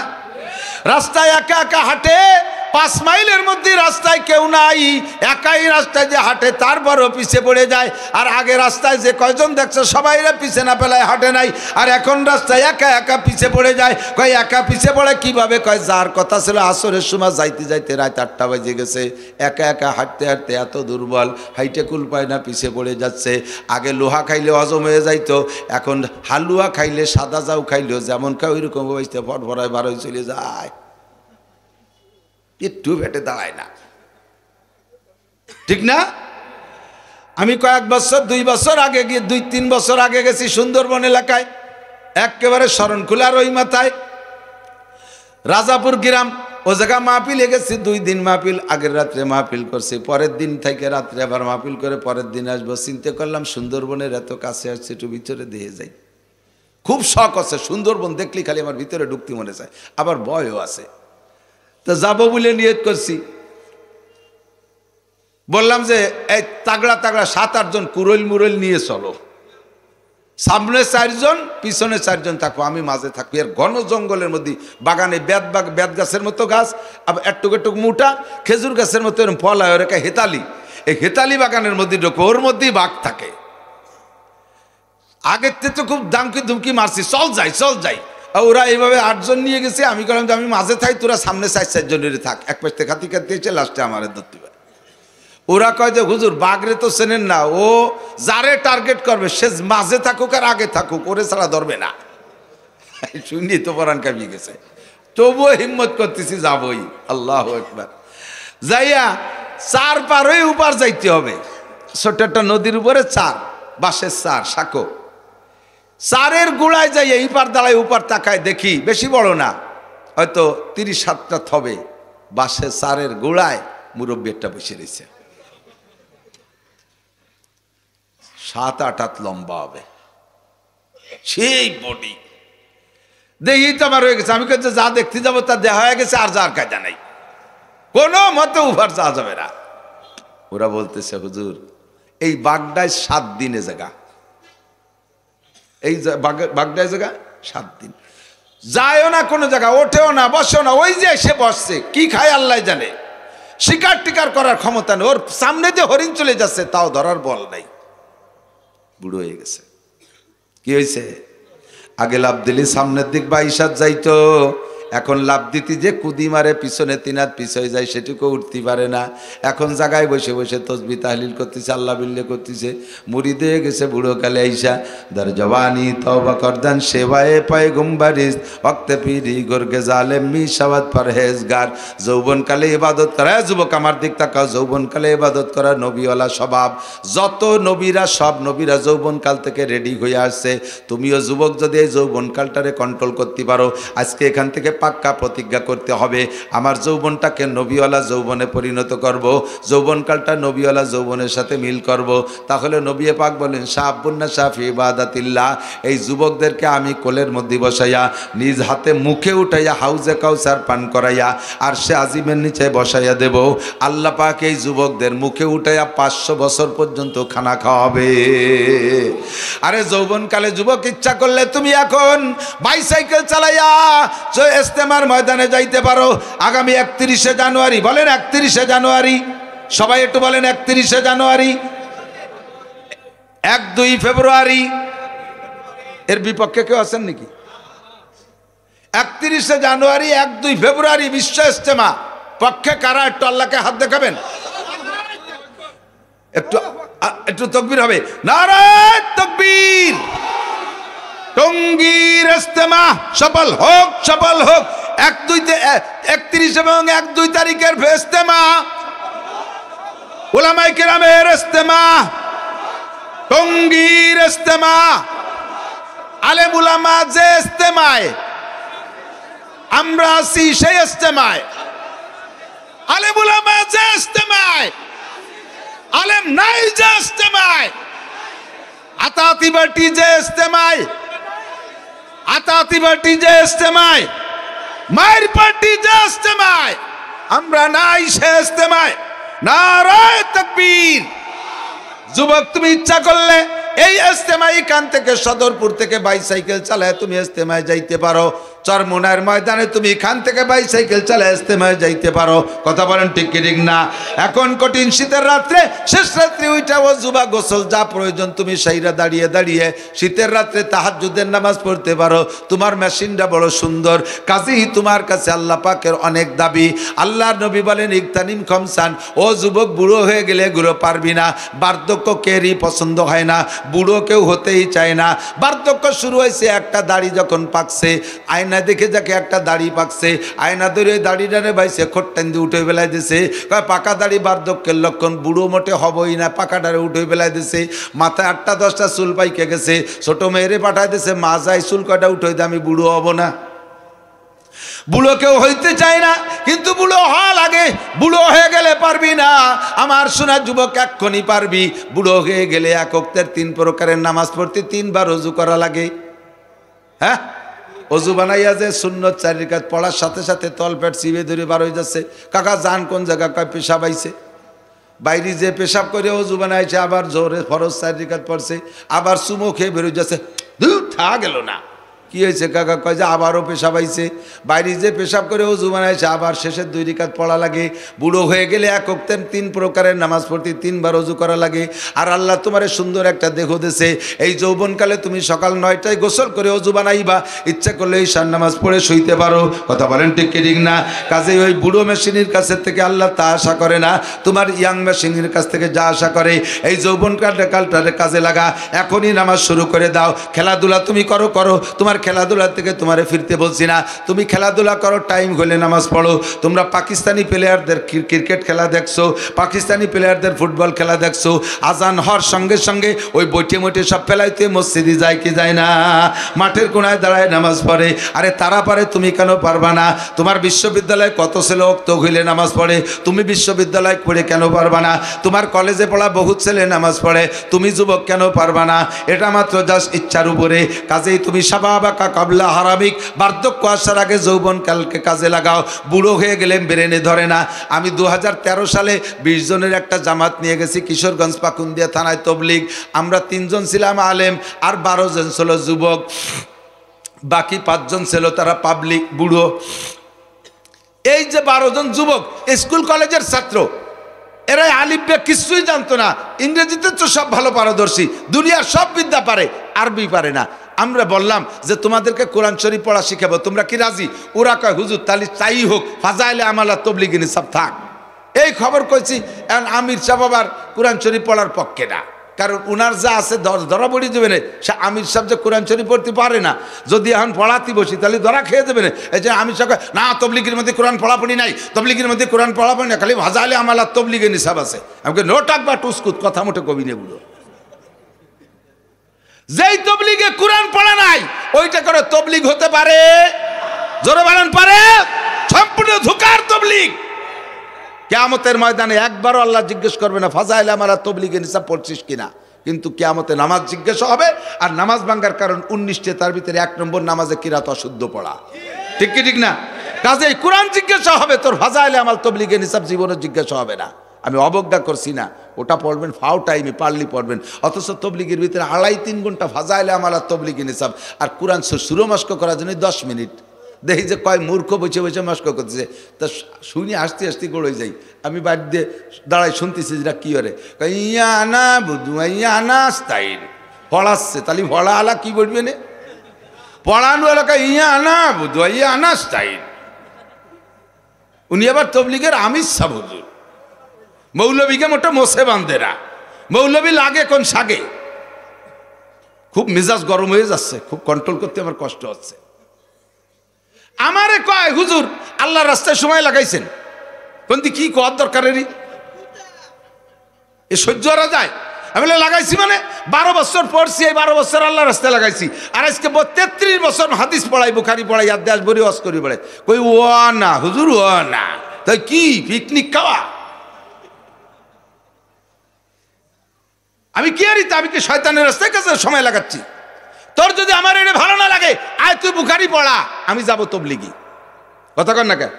A: রাস্তায় একা একা হাঁটে, 5 মাইলের মধ্যে রাস্তায় কেউ নাই, একাই রাস্তায় যে হাঁটে তার বড় পিছে পড়ে যায়। আর আগে রাস্তায় যে কয়জন দেখছে সবাইরা পিছে না ফেলায় হাঁটে নাই, আর এখন রাস্তায় একা একা পিছে পড়ে যায়। কয় একা পিছে পড়ে কিভাবে? কয় যার কথা ছিল আসরের সময় যাইতে যাইতে রাত 8টা বাজে গেছে, একা একা হাঁটতে হাঁটতে এত দুর্বল, হাইটে কুল পায় না, পিছে পড়ে যাচ্ছে। আগে লোহা খাইলে হজম হয়ে যাইতো, এখন হালুয়া খাইলে, সাদা যাও খাইলেও যেমন খায় ওই রকম অবস্থা ফটফটায় বার হয়ে চলে যায়, একটু পেটে দাঁড়ায় না, ঠিক না? আমি কয়েক বছর, 2 বছর আগে গিয়ে, 2-3 বছর আগে গেছি সুন্দরবন এলাকায়, একেবারে শরণখোলার ওই মাথায় রাজাপুর গ্রাম, ও জায়গা মাহফিলে গেছি। 2 দিন মাহফিল, আগের রাত্রে মাহফিল করছি, পরের দিন থেকে রাত্রে আবার মাহফিল করে পরের দিন আসবো। চিন্তা করলাম সুন্দরবনের এত কাছে আসছে, একটু ভিতরে দিয়ে যাই। খুব শখ আছে সুন্দরবন দেখলি, খালি আমার ভিতরে ঢুকতে মনে চায়, আবার ভয়ও আছে। তো যাবো বলে নিয়ত করছি। বললাম যে এই তাগড়া তাগড়া 7-8 জন কুরইল মুরইল নিয়ে চলো, সামনে 4 জন, পিছনে 4 জন থাকবো, আমি মাঝে থাকবো। এর ঘন জঙ্গলের মধ্যে বাগানে বেত গাছের মতো গাছ, আবার একটুক একটুক মোটা খেজুর গাছের মতো এরকম ফল হয়, ওর হেতালি, এই হেতালি বাগানের মধ্যে ঢোকো, ওর মধ্যেই বাঘ থাকে। আগের থেকে তো খুব দামকি ধুমকি মারছি, চল যাই। ওরা এইভাবে 8 জন নিয়ে গেছে, আমি বললাম যে আমি মাঝে থাই, তোরা সামনে 4 জনের থাক। এক পাশ থেকে খাতি এসে লাস্টে আমার ধরতে পারে। ওরা কয় যে হুজুর বাঘরে তো চেনেন না, ও যারে টার্গেট করবে সে মাঝে থাকুক আর আগে থাকুক, ওরে ছাড়া ধরবে না। শুনি তো পরাণ কামিয়ে গেছে, তবুও হিম্মত করতেছি যাবই। আল্লাহু আকবার। যাইয়া 4 পার হয়ে উপার যাইতে হবে, ছোট্ট একটা নদীর উপরে 4 বাঁশের 4 সাঁকো। 4-এর গোড়ায় যাই, এই পার দাঁড়ায় উপার তাকায়, দেখি বেশি বড় না, হয়তো 30-60টা থবে, বাঁশের 4-এর গোড়ায় মুরব্বী একটা বসে রয়েছে, 7-8 হাত লম্বা হবে, সেই বডি। দেখি তো আমার হয়ে গেছে, আমি কাছে যা দেখতে যাবো তা দেওয়া হয়ে গেছে, আর যার কায়দা নাই, কোনো মতে উপার যাওয়া যাবে না। ওরা বলতেছে হুজুর এই বাগদায় 7 দিনে জায়গা, এই বাগদায় জায়গা 7 দিন, যায়ও না কোনো জায়গা, ওঠেও না, বসেও না, ওই যে এসে বসছে, কি খায় আল্লাহ জানে, শিকার টিকার করার ক্ষমতা নেই, ওর সামনে যে হরিণ চলে যাচ্ছে তাও ধরার বল নাই, বুড়ো হয়ে গেছে। কি হয়েছে? আগে লাভ দিলি সামনের দিক 22 হাত যাইতো, এখন লাভ দিতে যে কুদি মারে পিছনে 3 হাত পিছনে যায়, সেটুকু উঠতে পারে না। এখন জায়গায় বসে বসে তসবিহ তাহলিল করতেছে, আল্লাহ বিল্লাহ করতেছে, মুরিদ হয়ে গেছে বুড়ো কালে আইসা। দর জওয়ানি তওবা করদান সেবায়ে পয়গম্বরিস ওয়াক্তে পীরি গরগে জালেম মিশাওয়াত পরহেজগার। যৌবনকালে ইবাদত করা, যুবক আমার দিক তাকাও, যৌবনকালে ইবাদত করা নবীওয়ালা স্বভাব। যত নবীরা, সব নবীরা যৌবনকাল থেকে রেডি হয়ে আসছে। তুমিও যুবক যদি এই যৌবনকালটারে কন্ট্রোল করতে পারো, আজকে এখান থেকে পাক্কা প্রতিজ্ঞা করতে হবে, আমার যৌবনটাকে নবীওয়ালা যৌবনে পরিণত করব, যৌবনকালটা নবীওয়ালা যৌবনের সাথে মিল করব। তাহলে নবী পাক বলেন শাবুন্না শাফি ইবাদাতিল্লাহ, এই যুবকদেরকে আমি কোলের মধ্যে বসাইয়া নিজ হাতে মুখে উঠাইয়া হাউজে কাউসার পান করাইয়া আর সে আজিমের নিচে বসাইয়া দেব। আল্লাহ পাক এই যুবকদের মুখে উঠাইয়া 500 বছর পর্যন্ত খানা খাওয়াবে। আরে যৌবনকালে যুবক ইচ্ছা করলে তুমি এখন বাইসাইকেল চালাইয়া ইস্তেমার ময়দানে যাইতে পারো। আগামী 31শে জানুয়ারি, বলেন 31শে জানুয়ারি, সবাই একটু বলেন 31শে জানুয়ারি, 1-2 ফেব্রুয়ারি, এর বিপক্ষে কেউ আছেন নাকি? 31শে জানুয়ারি 1-2 ফেব্রুয়ারি বিশ্ব ইস্তেমা, পক্ষে কারা একটু আল্লাহকে হাত দেখাবেন? একটু তাকবীর হবে, নারায়ে তাকবীর। টঙ্গীর ইস্তেমা সফল হোক, সফল হোক। 31 এবং 1-2 তারিখের ইস্তেমা, উলামায়ে কেরামের ইস্তেমা, টঙ্গীর ইস্তেমা, আলেম উলামা যে ইস্তেমায় আমরা আছি সেই ইস্তেমায়, আলেম উলামা যে ইস্তেমায়, আলেম নাই যে ইস্তেমায়, আতাতিবাটি যে ইস্তেমায়, আতাতিবাটি যে ইস্তেমায়, মায়ের পার্টি যে ইস্তেমায়, আমরা নাই সে ইস্তেমায়। নারায়ে তাকবীর। যুবক তুমি ইচ্ছা করলে এই ইস্তেমায় কান থেকে সদরপুর থেকে বাইসাইকেল চালায় তুমি ইস্তেমায় যাইতে পারো। চরমোনার ময়দানে তুমি খান থেকে বাইসাইকেল চালায় ইস্তেমায় যাইতে পারো। কথা বলেন ঠিক কি ঠিক না? এখন কঠিন শীতের রাত্রে, শেষ রাত্রে ওইটা ওযুবা গোসল যা প্রয়োজন তুমি সেইরা দাঁড়িয়ে দাঁড়িয়ে শীতের রাত্রে তাহাজ্জুদের নামাজ পড়তে পারো। তোমার মেশিনটা বড় সুন্দর, কাজেই তোমার কাছে আল্লাহ পাকের অনেক দাবি। আল্লাহর নবী বলেন ইগতানিম খামসান, ও যুবক বুড়ো হয়ে গেলে এগুলো পারবি না। বার্ধক্য কেরই পছন্দ হয় না, বুড়ো কেউ হতেই চায় না। বার্ধক্য শুরু হয়েছে একটা দাড়ি যখন পাকছে, আয়না দেখে যাকে একটা দাড়ি পাকছে, আয়না ধরে ওই দাড়িটারে বাইছে খোট্টান দিয়ে উঠে বেলায় দিছে। পাকা দাড়ি বার্ধক্যের লক্ষণ, বুড়ো মোটে হবই না, পাকাটারে উঠে বেলায় দিছে। মাথায় 8-10টা চুল পাইকে গেছে, ছোট মেয়েরে পাঠায় দিছে, মা যাই চুল কটা উঠে দে, আমি বুড়ো হব না। বুড়ো কেউ হইতে চায় না, কিন্তু বুড়ো হওয়া লাগে। বুড়ো হয়ে গেলে পারবি না। আমার সোনা যুবক এক্ষুনি পারবি। বুড়ো হয়ে গেলে 1 ওয়াক্তের 3 প্রকারের নামাজ পড়তে 3 বার ওযু করা লাগে। হ্যাঁ, ওযু বানাইয়া যে সুন্নত 4 রাকাত পড়ার সাথে সাথে তলপেট চিবে ধরে বার হয়ে যাচ্ছে। কাকা যান কোন জায়গা? কয় পেশাব আইছে। বাইরে যে পেশাব করে ওযু বানাইছে, আবার জোরে ফরজ 4 রাকাত পড়ছে, আবার চুমো খেয়ে বেরোয় যাচ্ছে। থা গেল না, কি হয়েছে কাকা? কয় যে আবারও পেশাব আইছে। বাইরে যে পেশাব করে ওযু বানাইছে, আবার শেষের 2 রাকাত পড়া লাগে। বুড়ো হয়ে গেলে 1 ওয়াক্তের 3 প্রকারের নামাজ পড়তে 3 বার ওযু করা লাগে। আর আল্লাহ তোমারে সুন্দর একটা দেহ দিয়েছে। এই যৌবনকালে তুমি সকাল 9টায় গোসল করে ওযু বানাইবা, ইচ্ছা করলে ঈশার নামাজ পড়ে শুইতে পারো। কথা বলেন ঠিক কি ঠিক না? কাজেই ওই বুড়ো মেশিনের কাছে থেকে আল্লাহ তা আশা করে না, তোমার ইয়াং মেশিনের কাছ থেকে যা আশা করে। এই যৌবনকালটারে কাজে লাগা, এখনই নামাজ শুরু করে দাও। খেলাধুলা তুমি করো, তোমার খেলাধুলা থেকে তোমারে ফিরতে বলছি না, তুমি খেলাধুলা করো, টাইম হলে নামাজ পড়ো। তোমরা পাকিস্তানি প্লেয়ারদের ক্রিকেট খেলা দেখছো, পাকিস্তানি প্লেয়ারদের ফুটবল খেলা দেখছো, আজান হওয়ার সঙ্গে সঙ্গে ওই বইটে মোটে সব ফেলাইতে মসজিদে যায় কি যায় না? মাঠের কোনায় দাঁড়ায় নামাজ পড়ে। আরে তারা পারে, তুমি কেন পারবা না? তোমার বিশ্ববিদ্যালয়ে কত ছেলে ওক্ত হইলে নামাজ পড়ে, তুমি বিশ্ববিদ্যালয় পড়ে কেন পারবা না? তোমার কলেজে পড়া বহুত ছেলে নামাজ পড়ে, তুমি যুবক কেন পারবা না? এটা মাত্র জাস্ট ইচ্ছার উপরে। কাজেই তুমি সাবাবা কাবলা হারামিক, বার্ধক্য আসার আগে যৌবনকালকে কাজে লাগাও। বুড়ো হয়ে গেলে ব্রেনে ধরে না। আমি 2013 সালে 20 জনের একটা জামাত নিয়ে গেছি কিশোরগঞ্জ পাকুন্দিয়া থানায় তবলিগ। আমরা 3 জন ছিলাম আলেম, আর 12 জন ছিল যুবক, বাকি 5 জন ছিল তারা পাবলিক বুড়ো। এই যে 12 জন যুবক স্কুল কলেজের ছাত্র, এরাই আলিফবে কিছুই জানতো না। ইংরেজিতে তো সব ভালো পারদর্শী, দুনিয়ার সব বিদ্যা পারে, আরবি পারে না। আমরা বললাম যে তোমাদেরকে কোরআন শরীফ পড়া শিখাবো, তোমরা কি রাজি? ওরা কয় হুজুর তাহলে তাই হোক, ফাজাইলে আমালা তবলিগিনী সব থাক। এই খবর কইছি। এখন আমির সাহেব আবার কোরআন শরীফ পড়ার পক্ষে না, কারণ উনার যা আছে ধরা পড়ে যাবে না। সে আমির সাহেব যে কোরআন শরীফ পড়তে পারে না, যদি এখন পড়াতে বসি তাহলে ধরা খেয়ে যাবে না। এই যে আমির সাহেব না, তবলিগের মধ্যে কোরআন পড়াপড়ি নাই, তবলিগের মধ্যে কোরআন পড়াপড়ি না, খালি ভাজাইলে আমালা তবলিগের নিসাব আছে। আমাকে নো টাক বা টুসকুত কথা মোটে কবি নে বুড়ো। যেই তবলিগে কোরআন পড়া নাই ওইটা করে তবলিগ হতে পারে? জোরে বলেন পারে? সম্পূর্ণ ধোঁকার তবলিগ। কিয়ামতের ময়দানে একবারও আল্লাহ জিজ্ঞেস করবে না ফাজাইল আমালা তবলিগে নিসাব পড়ছিস কিনা, কিন্তু কিয়ামতে নামাজ জিজ্ঞাসা হবে। আর নামাজ ভাঙ্গার কারণ 19টে, তার ভিতরে 1 নম্বর নামাজে কিরাত অশুদ্ধ পড়া। ঠিক কি ঠিক না? কাজেই কোরআন জিজ্ঞাসা হবে, তোর ফাজাইল আমাল তবলিগে নিসাব জীবনে জিজ্ঞাসা হবে না। আমি অবজ্ঞা করছি না, ওটা পড়বেন ফাও টাইমে, পারলি পড়বেন। অথচ তবলিগের ভিতরে 2.5-3 ঘন্টা ফাজাইল আমাল তবলিগে নিসাব, আর কোরআন সুরো মস্ক করার জন্য 10 মিনিট। দেখি যে কয় মূর্খ বসে বসে মস্ক করতেছে, তা শুনি আসতে আসতে গড়ে যাই। আমি বাড়ি দিয়ে দাঁড়াই শুনতেছি যেটা কি করে, ইয়ানা বুধু ইয়ানা স্টাইল পড়াচ্ছে, তাহলে পড়া আলা কি বলবে না, পড়ানো এলাকা ইয়ানা বুধু ইয়ানা স্টাইল। উনি আবার তবলিগের আমির সাহ হুজুর, মৌলবীকে মোটা মোসে বান্ধেরা, মৌলবী লাগে কোন সাগে। খুব মেজাজ গরম হয়ে যাচ্ছে, খুব কন্ট্রোল করতে আমার কষ্ট হচ্ছে। আমারে কয় হুজুর আল্লাহর রাস্তায় সময় লাগাইছেন, কোনদি কি কর দরকারেরই এ সহ্য করা যায়? আমি লাগাইছি মানে 12 বছর পড়ছি, এই 12 বছর আল্লাহর রাস্তায় লাগাইছি। আর আজকে 33 বছর হাদিস পড়াই, বুখারি পড়াই, আদেশ বরি ওয়াজ করি পড়াই। কই ও না হুজুর, ও না, তাই কি পিকনিক খাওয়া? আমি কি আরিতা, আমি কি শয়তানের রাস্তায় কাছে সময় লাগাচ্ছি? তোর যদি আমার এটা ভালো না লাগে, আয় তুই বুখারি পড়া, আমি যাব তবলিগি। কথা কর না কেন?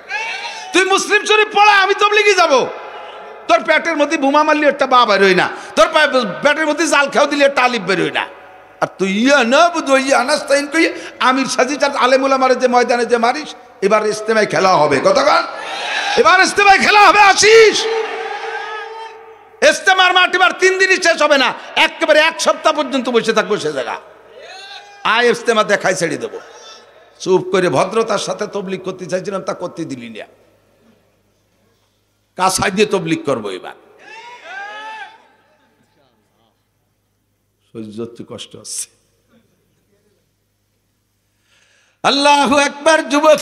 A: তুই মুসলিম শরীফ পড়া, আমি তবলিগি যাব। তোর পেটের মধ্যে বোমা মারলি একটা বা বেরোয় না, তোর পেটের মধ্যে জাল খেয়েও দিলে একটা আলিফ বেরোয় না। আর তুই ইয়া না বুধ ইয়া আনাস্তাইন কই আমির সাজি চার আলেমুলা মারে যে ময়দানে যে মারিস, এবার ইস্তেমায় খেলা হবে। কথা কর, এবার ইস্তেমায় খেলা হবে, আসিস। ইস্তেমার মাঠ এবার 3 দিনই শেষ হবে না, একেবারে 1 সপ্তাহ পর্যন্ত বসে থাকবো সে জায়গা। আয় ইস্তেমা দেখাই ছেড়ে দেবো। চুপ করে ভদ্রতার সাথে তবলিগ করতে চাইছিলাম, তা করতে দিলি না। কাছাই দিয়ে তবলিগ করবো এবার। সহ্য কষ্ট হচ্ছে। আল্লাহু আকবার। যুবক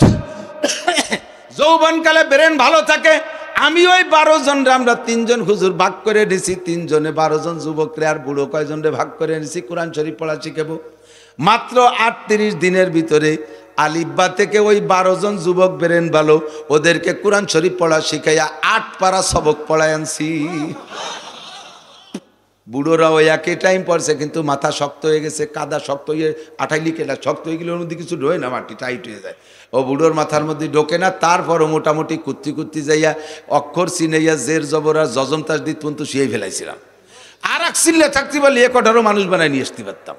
A: যৌবনকালে ব্রেন ভালো থাকে। আমি ওই 12 জন, আমরা 3 জন হুজুর ভাগ করে নিছি, 3 জনে 12 জন যুবকরে আর বুড়ো কয়জন রে ভাগ করে নিছি। কোরআন শরীফ পড়া শিখাবো। মাত্র 38 দিনের ভিতরে আলিব্বা থেকে ওই 12 জন যুবক বেরেন ভালো, ওদেরকে কোরআন শরীফ পড়া শিখাইয়া 8 পারা সবক পড়ায় আনছি। বুড়োরা ওই একই টাইম পড়ছে, কিন্তু মাথা শক্ত হয়ে গেছে, কাদা শক্ত হয়ে আঠাইলি কেটা শক্ত হয়ে গেলে ওর মধ্যে কিছু ঢোয় না, মাটি টাইট হয়ে যায়। ও বুড়োর মাথার মধ্যে ঢোকে না। তারপরও মোটামুটি কুত্তি কুত্তি যাইয়া অক্ষর চিনাইয়া জের জবর আর জজম তাসদিদ পর্যন্ত শুয়ে ফেলাইছিলাম। আর এক চিল্লে থাকতে পারলে 1 মানুষ বানায় নিয়ে আসতে পারতাম।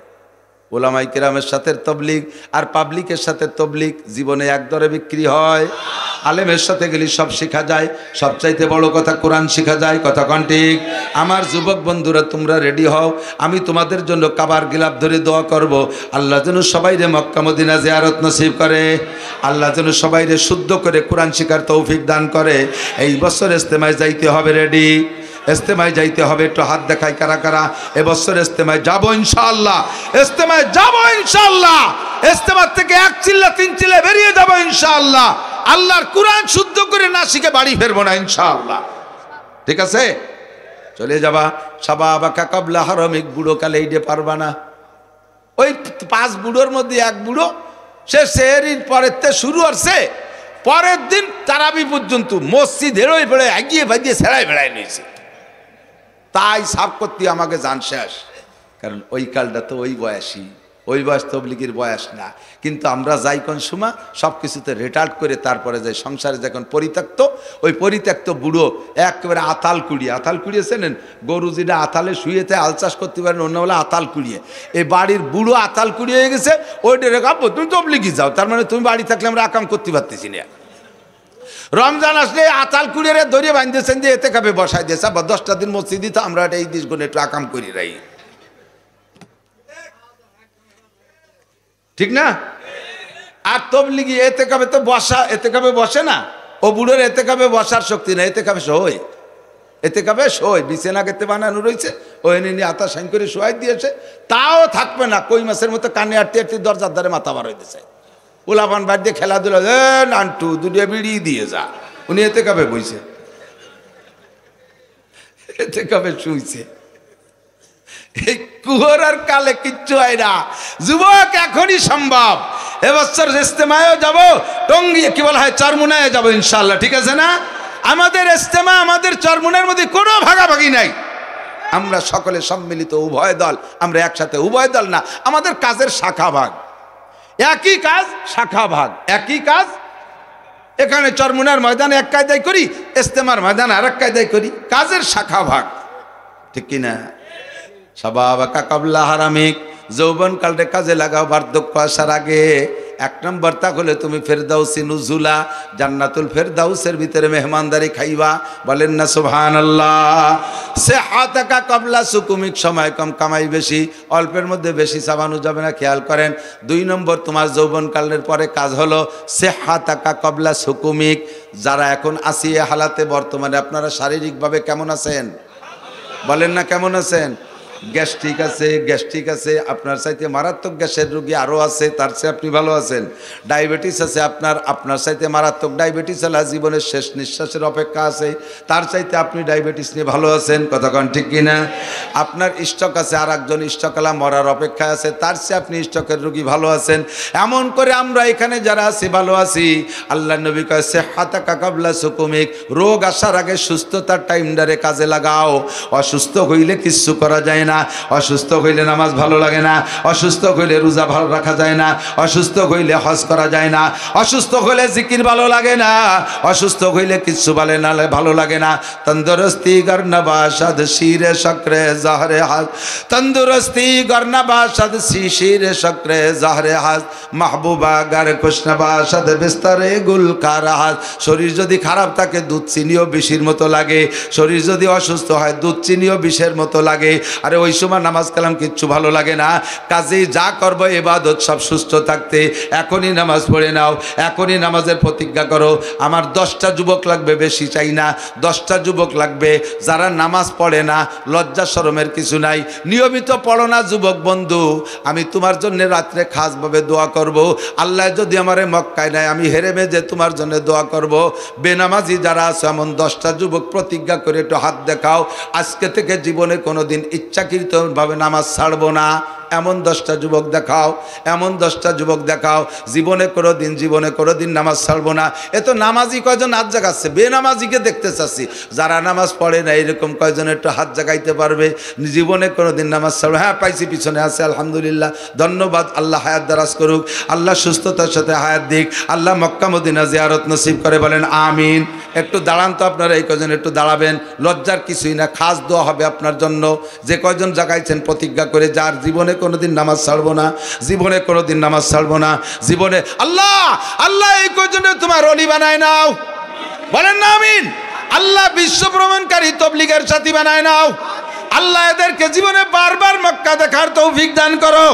A: ওলামাই কেরামের সাথে তবলিগ আর পাবলিকের সাথে তবলিগ জীবনে এক দরে বিক্রি হয়। আলেমের সাথে গেলে সব শেখা যায়, সবচাইতে বড় কথা কোরআন শেখা যায়। কথা কন ঠিক? আমার যুবক বন্ধুরা তোমরা রেডি হও, আমি তোমাদের জন্য কাবার গিলাপ ধরে দোয়া করব। আল্লাহ যেন সবাইরে মক্কা মদিনা জিয়ারত নসিব করে, আল্লাহ যেন সবাইরে শুদ্ধ করে কোরআন শেখার তৌফিক দান করে। এই বছর ইস্তেমায় যাইতে হবে, রেডি? ইস্তেমায় যাইতে হবে, একটু হাত দেখায় কারা কারা এবছর ইস্তেমায় যাবো ইনশাআল্লাহ। ইস্তেমায় যাবো ইনশাআল্লাহ। ইস্তেমার থেকে 1 চিল্লা 3 চিল্লা বেরিয়ে যাবো ইনশাআল্লাহ। আল্লাহর কোরআন শুদ্ধ করে না শিখে বাড়ি ফিরবো না ইনশাআল্লাহ। ঠিক আছে? চলে যাবা। শাবাবাকা কাবলা হারামিক, বুড়ো কালে এইডে পারবা না। ওই 5 বুড়োর মধ্যে 1 বুড়ো, সে সেহরির পরের তে শুরু হচ্ছে, পরের দিন তারাবি পর্যন্ত মসজিদ হেরোই বেড়ে এগিয়ে ভাগিয়ে ছেড়াই বেড়ায় নিয়েছে। তাই সাফ করতে আমাকে জান শেষ, কারণ ওই কালটা তো ওই বয়সী, ওই বয়স তবলিগের বয়স না। কিন্তু আমরা যাই কোন সময় সব কিছুতে রিটার্ড করে তারপরে যাই সংসারে যখন পরিত্যক্ত, ওই পরিত্যক্ত বুড়ো একেবারে আতাল কুড়িয়ে, আতাল কুড়িয়ে চেনেন? গরু যেটা আতালে শুয়েতে আল চাষ করতে পারেন, অন্য বলে আতাল কুড়িয়ে। এই বাড়ির বুড়ো আতাল কুড়িয়ে হয়ে গেছে। ওইটা রেখে তুমি তবলিগি যাও, তার মানে তুমি বাড়ি থাকলে আমরা আকাম করতে পারতেছি না। রমজান আসলে আতাল কুড়িয়ে দড়িয়ে বাঁধতেছেন যে এতে কাপে বসাই দিয়েছে। আবার 10টা দিন মসজিদে তো আমরা এই দিশগুলো একটু আকাম করি রাই, ঠিক না? আর তবলিগি এতে কাপে তো বসা, এতে কাপে বসে না। ও বুড়োর এতে কাপে বসার শক্তি না, এতে কাপে সই, এতে কাপে সই বিছানা কেতে বানানো রয়েছে, ও এনে নিয়ে আতা সাইন করে শোয়াই দিয়েছে। তাও থাকবে না, কই মাসের মতো কানে আটতে আটতে দরজার ধারে মাথা বার হইতেছে। ওলাপান বাদ দিয়ে খেলাধুলা, নান্টু 2টা বিড়ি দিয়ে যা। উনি এতে কাপে বইছে, এতে কাপে শুইছে। এই কুহরার কালে কিচ্ছু হয় না। যুবক এখনই সম্ভব, এবছর ইজতেমায়ও যাব, টঙ্গী কি বলা হয় চরমুনায় যাব ইনশাআল্লাহ, ঠিক আছে না? আমাদের ইজতেমা আমাদের চরমুনার মধ্যে কোনো ভাগাভাগি নাই, আমরা সকলে সম্মিলিত উভয় দল, আমরা একসাথে উভয় দল না, আমাদের কাজের শাখা ভাগ, একই কাজ শাখা ভাগ, একই কাজ। এখানে চরমুনার ময়দানে এক কায়দায় করি, ইজতেমার ময়দানে আর এক কায়দায় করি, কাজের শাখা ভাগ, ঠিক কিনা? শাবাবাকা কাবলা হারামিক, যৌবন কালটা কাজে লাগাও বার্ধক্য আসার আগে। এক নম্বর তা হলে তুমি ফেরদাউসি নুজুলা, জান্নাতুল ফেরদাউসের ভিতরে মেহমানদারি খাইবা, বলেন না সুবহানাল্লাহ। সে হাতাকা কাবলা সুকুমিক, সময় কম কামাই বেশি, অল্পের মধ্যে বেশি চাবানো যাবে না, খেয়াল করেন। 2 নম্বর তোমার যৌবনকালের পরে কাজ হলো সে হাতাকা কাবলা সুকুমিক, যারা এখন আসিয়ে হালাতে বর্তমানে আপনারা শারীরিকভাবে কেমন আছেন? বলেন না কেমন আছেন? গ্যাস্ট্রিক আছে, গ্যাস্ট্রিক আছে, আপনার চাইতে মারাত্মক গ্যাসের রোগী আরও আছে, তার চেয়ে আপনি ভালো আছেন। ডায়াবেটিস আছে আপনার চাইতে মারাত্মক ডায়াবেটিস আলা, জীবনের শেষ নিঃশ্বাসের অপেক্ষা আছে, তার চাইতে আপনি ডায়াবেটিস নিয়ে ভালো আছেন, কথা কন ঠিক কিনা? আপনার স্ট্রোক আছে, আর একজন স্ট্রোক আলা মরার অপেক্ষা আছে, তার চেয়ে আপনি স্ট্রোকের রোগী ভালো আছেন। এমন করে আমরা এখানে যারা আছি ভালো আছি। আল্লাহ নবী কয় সিহ্হাতাকা কাবলা সুকুমিক, রোগ আসার আগে সুস্থতার টাইমটারে কাজে লাগাও। অসুস্থ হইলে কিচ্ছু করা যায় না, অসুস্থ হইলে নামাজ ভালো লাগে না, অসুস্থ হইলে রোজা ভালো রাখা যায় না, অসুস্থ হইলে হজ করা যায় না, অসুস্থ হইলে জিকির ভালো লাগে না, অসুস্থ হইলে কিচ্ছু ভালো লাগে না। তন্দুরস্তি গরনা বাসাদ শিরে শক্রে জাহরে হাজ, তন্দুরস্তি গরনা বাসাদ শিরে শক্রে জাহরে হাজ, মাহবুবা গার কৃষ্ণ বাসাদ বিস্তরে গুল কারাহাজ। শরীর যদি খারাপ থাকে দুধ চিনিও বিষের মতো লাগে, শরীর যদি অসুস্থ হয় দুধ চিনিও বিষের মতো লাগে। আরে ওই সময় নামাজ কালাম কিচ্ছু ভালো লাগে না। কাজেই যা করবো ইবাদত সব সুস্থ থাকতে এখনই নামাজ পড়ে নাও, এখনই নামাজের প্রতিজ্ঞা করো। আমার 10টা যুবক লাগবে, বেশি চাই না, 10টা যুবক লাগবে যারা নামাজ পড়ে না, লজ্জা শরমের কিছু নাই, নিয়মিত পড়ো না যুবক বন্ধু। আমি তোমার জন্য রাত্রে খাসভাবে দোয়া করব। আল্লাহ যদি আমারে মক্কায় নেয়, আমি হেরেমে যে তোমার জন্য দোয়া করব। বেনামাজি যারা আছে এমন 10টা যুবক প্রতিজ্ঞা করে একটু হাত দেখাও, আজকে থেকে জীবনে কোনোদিন ইচ্ছাকৃতভাবে নামাজ ছাড়বো না। এমন 10টা যুবক দেখাও, এমন 10টা যুবক দেখাও, জীবনে কোনোদিন নামাজ ছাড়বো না। এ তো নামাজি কয়জন হাত জাগাচ্ছে, বেনামাজিকে দেখতে চাচ্ছি। যারা নামাজ পড়ে না এরকম কয়জন একটু হাত জাগাইতে পারবে, জীবনে কোনোদিন নামাজ ছাড়বো? হ্যাঁ পাইছি, পিছনে আছে, আলহামদুলিল্লাহ, ধন্যবাদ। আল্লাহ হায়াত দারাজ করুক, আল্লাহ সুস্থতার সাথে হায়াত দিক, আল্লাহ মক্কা মদিনা জিয়ারত নসিব করে, বলেন আমিন। একটু দাঁড়ান তো আপনারা, এই কয়জন একটু দাঁড়াবেন, লজ্জার কিছুই না, খাস দোয়া হবে আপনার জন্য। যে কয়জন জাগাইছেন প্রতিজ্ঞা করে, যার জীবনে কোনোদিন নামাজ ছাড়বো না, জীবনে কোনোদিন নামাজ ছাড়বো না, জীবনে আল্লাহ আল্লাহ এই কয়জনে তোমার অলি বানায় নাও, বলেন না আমিন। আল্লাহ বিশ্ব ভ্রমণকারী তবলিগের সাথী বানায় নাও। আল্লাহ এদেরকে জীবনে বারবার মক্কা দেখার তৌফিক দান করো,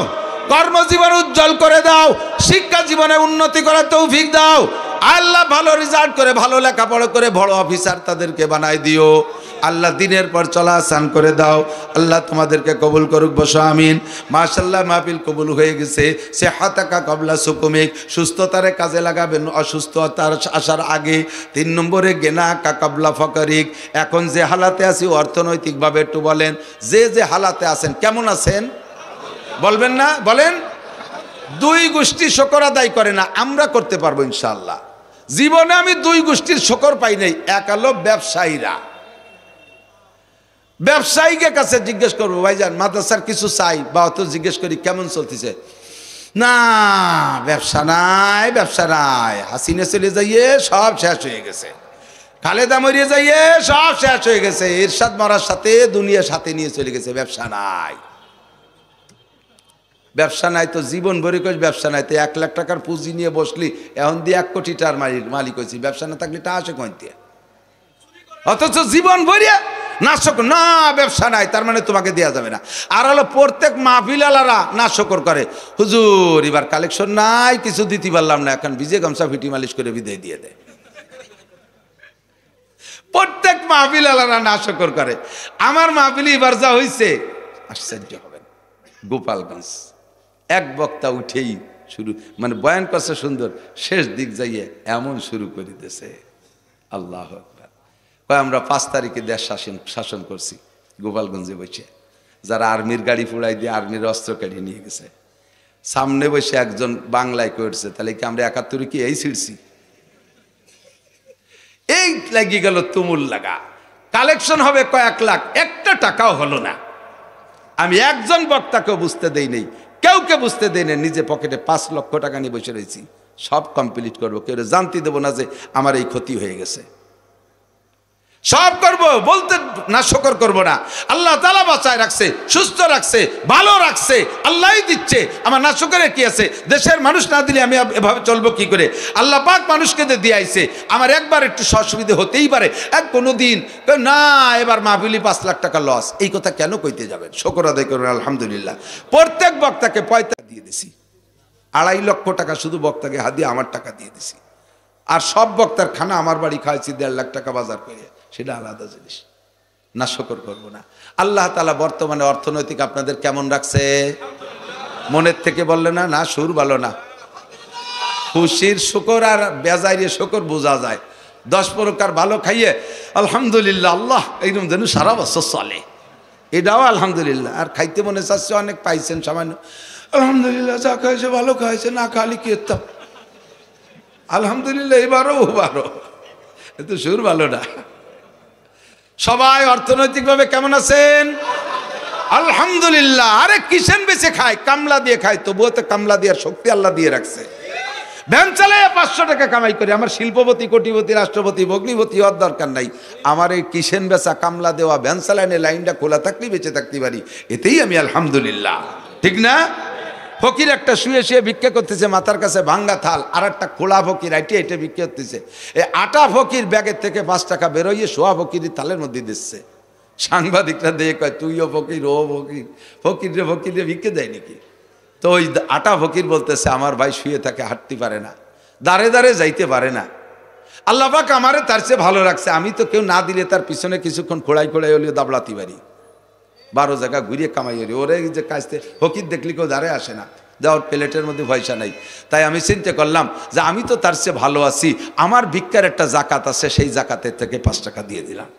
A: কর্মজীবন উজ্জ্বল করে দাও, শিক্ষা জীবনে উন্নতি করার তৌফিক দাও। আল্লাহ ভালো রেজাল্ট করে, ভালো লেখাপড়া করে বড় অফিসার তাদেরকে বানায় দিও। আল্লাহ দিনের পর চলা আসান করে দাও। আল্লাহ তোমাদেরকে কবুল করুক, বসো আমিন। মাশাআল্লাহ মাহফিল কবুল হয়ে গেছে। সে হাতাকা কবলা সুকুমিক, সুস্থতারে কাজে লাগাবেন অসুস্থতার আসার আগে। 3 নম্বরে গেনা কা কবলা ফকরিক, এখন যে হালাতে আছি অর্থনৈতিকভাবে একটু বলেন, যে হালাতে আছেন কেমন আছেন বলবেন না? বলেন। 2 গোষ্ঠী শকর আদায় করে না, আমরা করতে পারবো ইনশাআল্লাহ। জীবনে আমি 2 গোষ্ঠীর শকর পাই নাই। এক হলো ব্যবসায়ীরা, ব্যবসায়ীকে কাছে জিজ্ঞেস করবো, ভাইজান মাদ্রাসার কিছু চাই, বা অত জিজ্ঞেস করি কেমন চলতেছে, না ব্যবসা নাই, ব্যবসা নাই, হাসিনা চলে যাইয়ে সব শেষ হয়ে গেছে, খালেদা মরিয়ে যাইয়ে সব শেষ হয়ে গেছে, এরশাদ মরার সাথে দুনিয়া সাথে নিয়ে চলে গেছে, ব্যবসা নাই। ব্যবসা নাই তো জীবন ভরে কইস ব্যবসা নাই, তো 1 লাখ টাকার পুঁজি নিয়ে বসলি, এখন দিয়ে 1 কোটি টাকার মালিক হয়েছি, ব্যবসা না থাকলে টা আসে কইতে, অথচ জীবন ভরিয়া নাশক না, ব্যবসা নাই, তার মানে তোমাকে দেওয়া যাবে না। আর হলো প্রত্যেক মাহফিলালারা নাশকর করে, হুজুর এবার কালেকশন নাই, কিছু দিতে পারলাম না, এখন ভিজে গামছা ফিটি মালিশ করে বিদায় দিয়ে দেয়। প্রত্যেক মাহফিলালারা নাশকর করে। আমার মাহফিলে এবার যা হয়েছে আশ্চর্য হবেন, গোপালগঞ্জ এক বক্তা উঠেই শুরু, মানে বয়ান করছে সুন্দর, শেষ দিক যাইয়ে এমন শুরু করে দিয়েছে, আল্লাহ আকবার। আমরা 5 তারিখে দেশ শাসন করছি গোপালগঞ্জে বসে, যারা আর্মির গাড়ি ফুড়াই দিয়ে আর্মির অস্ত্র কাটিয়ে নিয়ে গেছে, সামনে বসে একজন বাংলায় করছে, তাহলে কি আমরা ৭১ কি এই ছিড়ছি? এই লাগি গেল তুমুল লাগা। কালেকশন হবে কয়েক লাখ, একটা টাকাও হলো না। আমি একজন বক্তাকেও বুঝতে দেই নেই, কেউকে বুঝতে দেই না, নিজে পকেটে ৫ লক্ষ টাকা নিয়ে বসে রয়েছি। সব কমপ্লিট করবো, কেউ জানতে দেবো না যে আমার এই ক্ষতি হয়ে গেছে। সব করব, বলতে না শকর করব না। আল্লাহ তাআলা বাঁচায় রাখছে, সুস্থ রাখছে, ভালো রাখছে, আল্লাহই দিচ্ছে। আমার না শকরে কি আছে? দেশের মানুষ না দিলে আমি এভাবে চলবো কি করে? আল্লাহ পাক মানুষকে দিয়ে আইছে। আমার একবার একটু অসুবিধা হতেই পারে, কোনো দিন না এবার মাহফিলি ৫ লাখ টাকা লস, এই কথা কেন কইতে যাবেন? শকর আদায় করবেন আলহামদুলিল্লাহ। প্রত্যেক বক্তাকে ৪৫ দিয়ে দিছি, ২.৫ লক্ষ টাকা শুধু বক্তাকে হাদিয়া আমার টাকা দিয়ে দিছি। আর সব বক্তার খানা আমার বাড়ি খাওয়াইছি ১.৫ লাখ টাকা বাজার করে, সেটা আলাদা জিনিস, না শকর করবো না। আল্লাহ তাআলা বর্তমানে অর্থনৈতিক আপনাদের কেমন রাখছে? মনের থেকে বললে না, না সুর ভালো না। খুশির শুকর আর বেজাইরে শুকর বোঝা যায়। 10 প্রকার ভালো খাইয়ে আলহামদুলিল্লাহ, আল্লাহ এইরকম যেন সারা বছর চলে, এটাও আলহামদুলিল্লাহ। আর খাইতে মনে চাচ্ছে, অনেক পাইছেন সামান্য, আলহামদুলিল্লাহ, যা খাইছে ভালো খাইছে, না খালি কি আলহামদুলিল্লাহ, এবারও ওবারও, এতো সুর ভালো না। সবাই অর্থনৈতিকভাবে কেমন আছেন? আলহামদুলিল্লাহ। আরে কিসেন বেঁচে খায়? কামলা দিয়ে খায়, তবুও তো কামলা দেওয়ার শক্তি আল্লাহ দিয়ে রাখছে। ভ্যান চালায় 500 টাকা কামাই করে। আমার শিল্পপতি, কোটিপতি, রাষ্ট্রপতি, ভগ্নিপতি হওয়ার দরকার নাই। আমার এই কিসেন বেচা, কামলা দেওয়া, ভ্যান চালানের লাইনটা খোলা থাকলেই বেঁচে থাকতে পারি, এতেই আমি আলহামদুলিল্লাহ। ঠিক না? ফকির একটা শুয়ে শুয়ে ভিক্ষা করতেছে, মাথার কাছে ভাঙ্গা থাল, আর একটা খোলা ফকির আইটে এটে ভিক্ষা করতেছে। এই আটা ফকির ব্যাগের থেকে 5 টাকা বেরোইয়ে শোয়া ফকির থালের মধ্যে দিচ্ছে। সাংবাদিকরা দিয়ে কয়, তুইও ফকির, ও ফকির, ফকিরে ফকিরে ভিক্ষে দেয় নাকি? তো ওই আটা ফকির বলতেছে, আমার ভাই শুয়ে থাকে, হাঁটতে পারে না, দাঁড়ে দাঁড়ে যাইতে পারে না। আল্লাহ পাক আমারে তার চেয়ে ভালো রাখছে। আমি তো কেউ না দিলে তার পিছনে কিছুক্ষণ খোড়াই খোড়াই হলেও দাবলাতে পারি, 12 জায়গা ঘুরিয়ে কামাই হলি। ওরে যে কাজতে ফকির দেখলি কেউ দাঁড়ে আসে না, যাওয়ার প্লেটের মধ্যে পয়সা নাই। তাই আমি চিন্তা করলাম যে আমি তো তার চেয়ে ভালো আছি, আমার ভিক্ষার একটা জাকাত আছে, সেই জাকাতের থেকে 5 টাকা দিয়ে দিলাম।